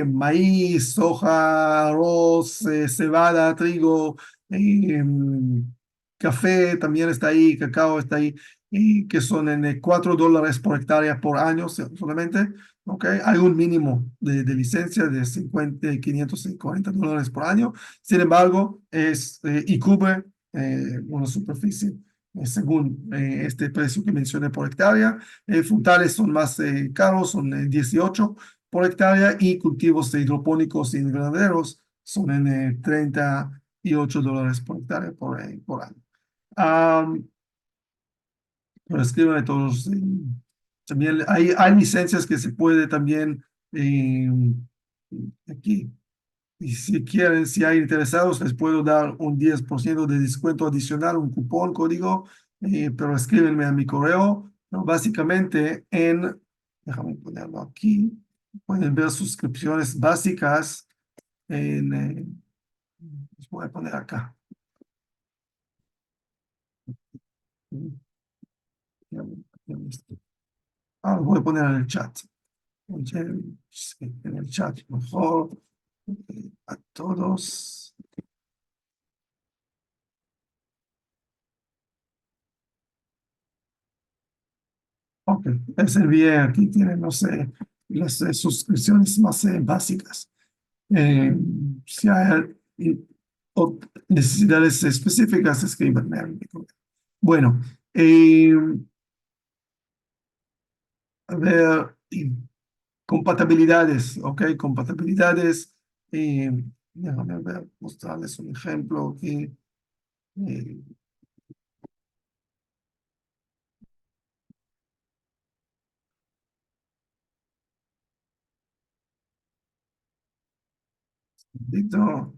maíz, soja, arroz, cebada, trigo, café también está ahí, cacao está ahí, y que son en $4 por hectárea por año solamente. ¿Ok? Hay un mínimo de licencia de 50, $540 por año. Sin embargo, y cubre una superficie según este precio que mencioné por hectárea. Frutales son más caros, son 18 por hectárea, y cultivos hidropónicos y invernaderos son en $38 por hectárea por año. Am, pero escríbeme todos. También hay licencias que se puede también eh, aquí. Y si quieren, si hay interesados, les puedo dar un 10% de descuento adicional, un cupón, código, pero escríbenme a mi correo. Pero básicamente déjame ponerlo aquí, pueden ver suscripciones básicas les voy a poner acá. Ahora voy a poner en el chat. Oye, sí, en el chat, mejor. A todos. Ok, les envié aquí, tienen, no sé, las suscripciones más básicas. Eh, si hay o necesidades específicas, escríbanme a mi correo. Bueno, eh, a ver, compatibilidades, ok, compatibilidades. eh, Déjame ver, mostrarles un ejemplo aquí. eh, Dito.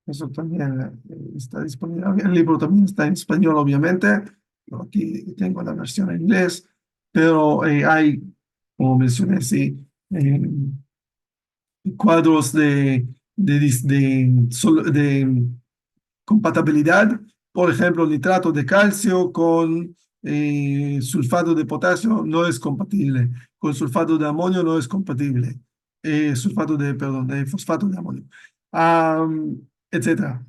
Eso también está disponible. El libro también está en español, obviamente. Yo aquí tengo la versión en inglés, pero hay, como mencioné, sí, eh, cuadros de compatibilidad. Por ejemplo, nitrato de calcio con sulfato de potasio no es compatible. Con sulfato de amonio no es compatible. Perdón, de fosfato de amonio. Etcétera.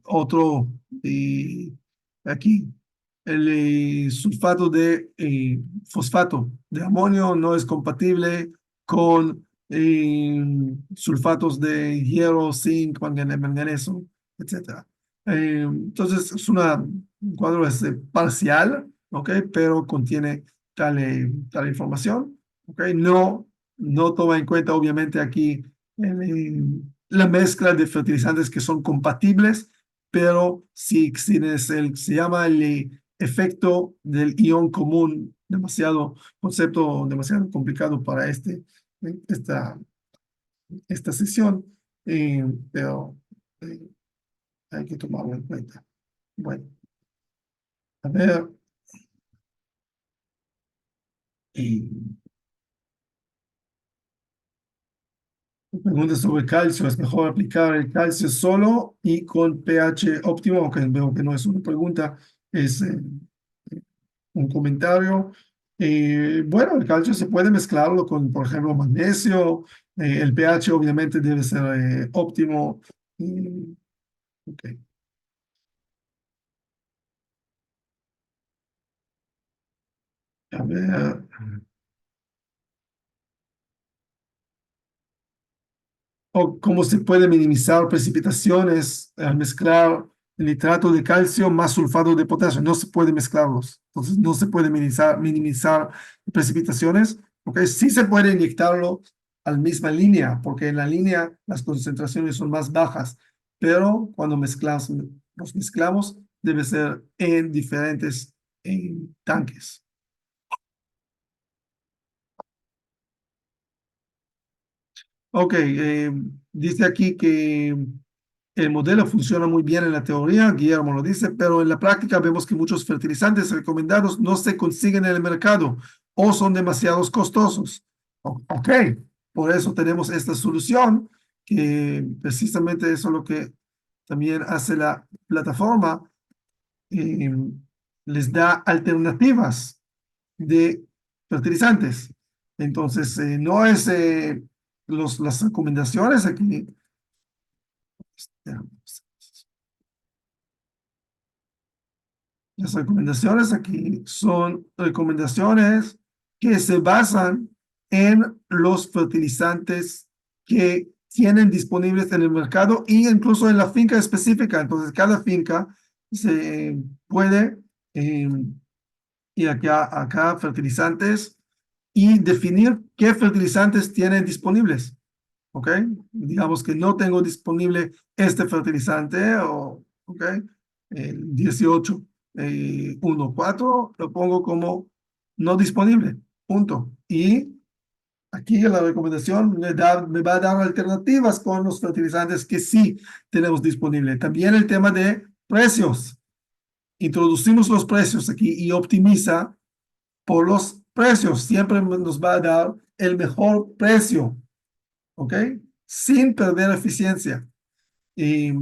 Otro, aquí, el sulfato de fosfato de amonio no es compatible con sulfatos de hierro, zinc, manganeso, etcétera. Entonces, un cuadro parcial, ¿ok? Pero contiene tal información, ¿ok? No toma en cuenta, obviamente, aquí la mezcla de fertilizantes que son compatibles, pero si se llama el efecto del ion común, concepto demasiado complicado para esta, esta sesión, pero eh, hay que tomarlo en cuenta. Bueno, a ver, y pregunta sobre calcio. ¿Es mejor aplicar el calcio solo y con pH óptimo? Aunque veo que no es una pregunta, es un comentario. Bueno, el calcio se puede mezclarlo con, por ejemplo, magnesio. El pH obviamente debe ser óptimo. Ok. A ver. O cómo se puede minimizar precipitaciones al mezclar nitrato de calcio más sulfato de potasio. No se puede mezclarlos. Entonces, no se puede minimizar precipitaciones, porque sí se puede inyectarlo a la misma línea, porque en la línea las concentraciones son más bajas, pero cuando los mezclamos, debe ser en diferentes tanques. Ok, dice aquí que el modelo funciona muy bien en la teoría, Guillermo lo dice, pero en la práctica vemos que muchos fertilizantes recomendados no se consiguen en el mercado o son demasiados costosos. Ok, por eso tenemos esta solución, que precisamente eso es lo que también hace la plataforma, eh, les da alternativas de fertilizantes. Entonces, no es las recomendaciones aquí. Las recomendaciones aquí son recomendaciones que se basan en los fertilizantes que tienen disponibles en el mercado e incluso en la finca específica. Entonces, cada finca se puede eh, ir acá fertilizantes y definir qué fertilizantes tienen disponibles. ¿Ok? Digamos que no tengo disponible este fertilizante, o, ¿ok? El 1814 lo pongo como no disponible, punto. Y aquí la recomendación me va a dar alternativas con los fertilizantes que sí tenemos disponible. También el tema de precios. Introducimos los precios aquí y optimiza por los precios. Siempre nos va a dar el mejor precio, ¿ok? Sin perder eficiencia. Y,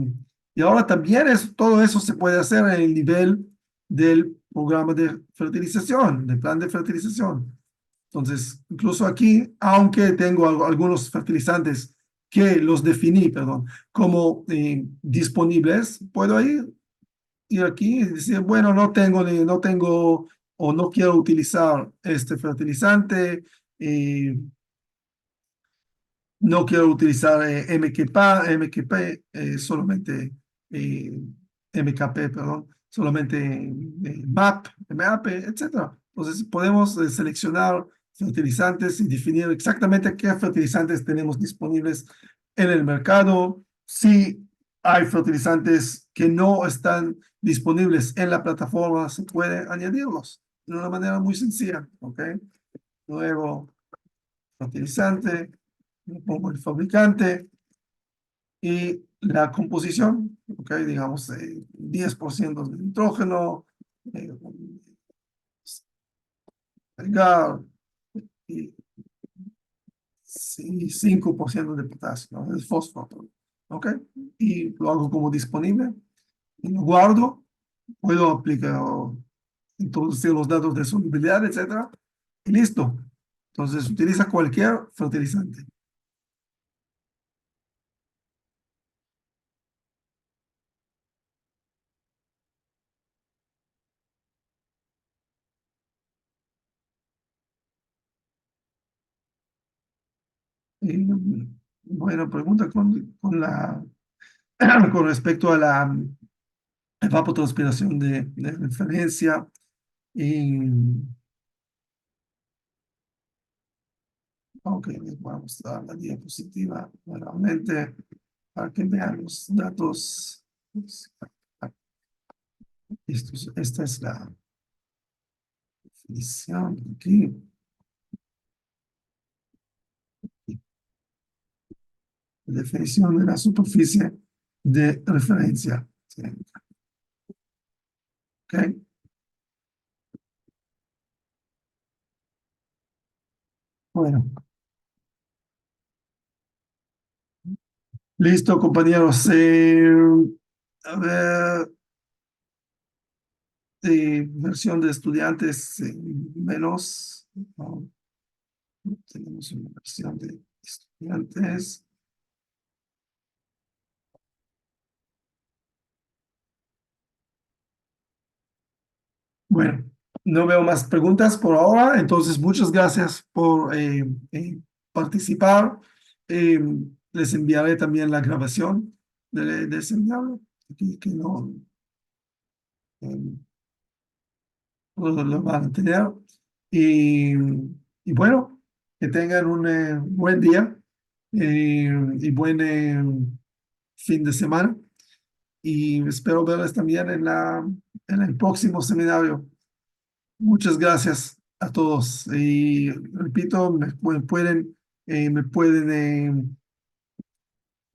y ahora también todo eso se puede hacer en el nivel del programa de fertilización, del plan de fertilización. Entonces, incluso aquí, aunque tengo algunos fertilizantes que los definí, perdón, como disponibles, puedo ir aquí y decir, bueno, no tengo o no quiero utilizar este fertilizante, eh, no quiero utilizar MKP, solamente eh, MKP, perdón, solamente MAP, etcétera. Entonces podemos seleccionar fertilizantes y definir exactamente qué fertilizantes tenemos disponibles en el mercado. Si hay fertilizantes que no están disponibles en la plataforma, se puede añadirlos de una manera muy sencilla, ¿ok? Nuevo fertilizante, le pongo el fabricante y la composición, ¿ok? Digamos, 10% de nitrógeno, eh, cargar, y 5% de potasio, ¿no? El fósforo, ¿ok? Y lo hago como disponible y lo guardo, puedo aplicar o introducir los datos de solubilidad, etcétera, y listo. Entonces, utiliza cualquier fertilizante. Buena pregunta con respecto a la evapotranspiración de referencia. Y, ok, les vamos a dar la diapositiva nuevamente para que vean los datos. Esta es la definición aquí. La definición de la superficie de referencia. Sí, ok, bueno, listo, compañeros. A ver, versión de estudiantes menos. No, no tenemos una versión de estudiantes. Bueno, no veo más preguntas por ahora, entonces muchas gracias por participar. Eh, Les enviaré también la grabación de ese enviado, que no eh, lo van a tener. Y, y bueno, que tengan un buen día y buen fin de semana. Y espero verles también en el próximo seminario. Muchas gracias a todos. Y repito, me pueden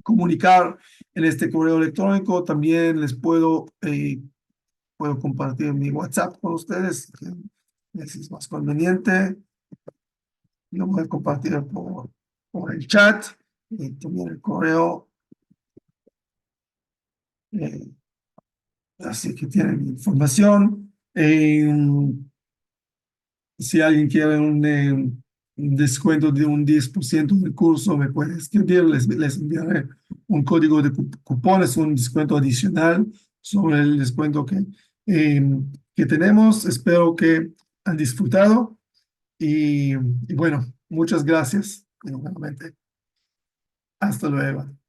comunicar en este correo electrónico. También puedo compartir mi WhatsApp con ustedes, si es más conveniente. Lo voy a compartir por el chat y también el correo. eh, Así que tienen información. Si alguien quiere un descuento de un 10% del curso, me puede escribir, les enviaré un código de cupones, un descuento adicional sobre el descuento que tenemos. Espero que han disfrutado y bueno, muchas gracias. Nuevamente, hasta luego.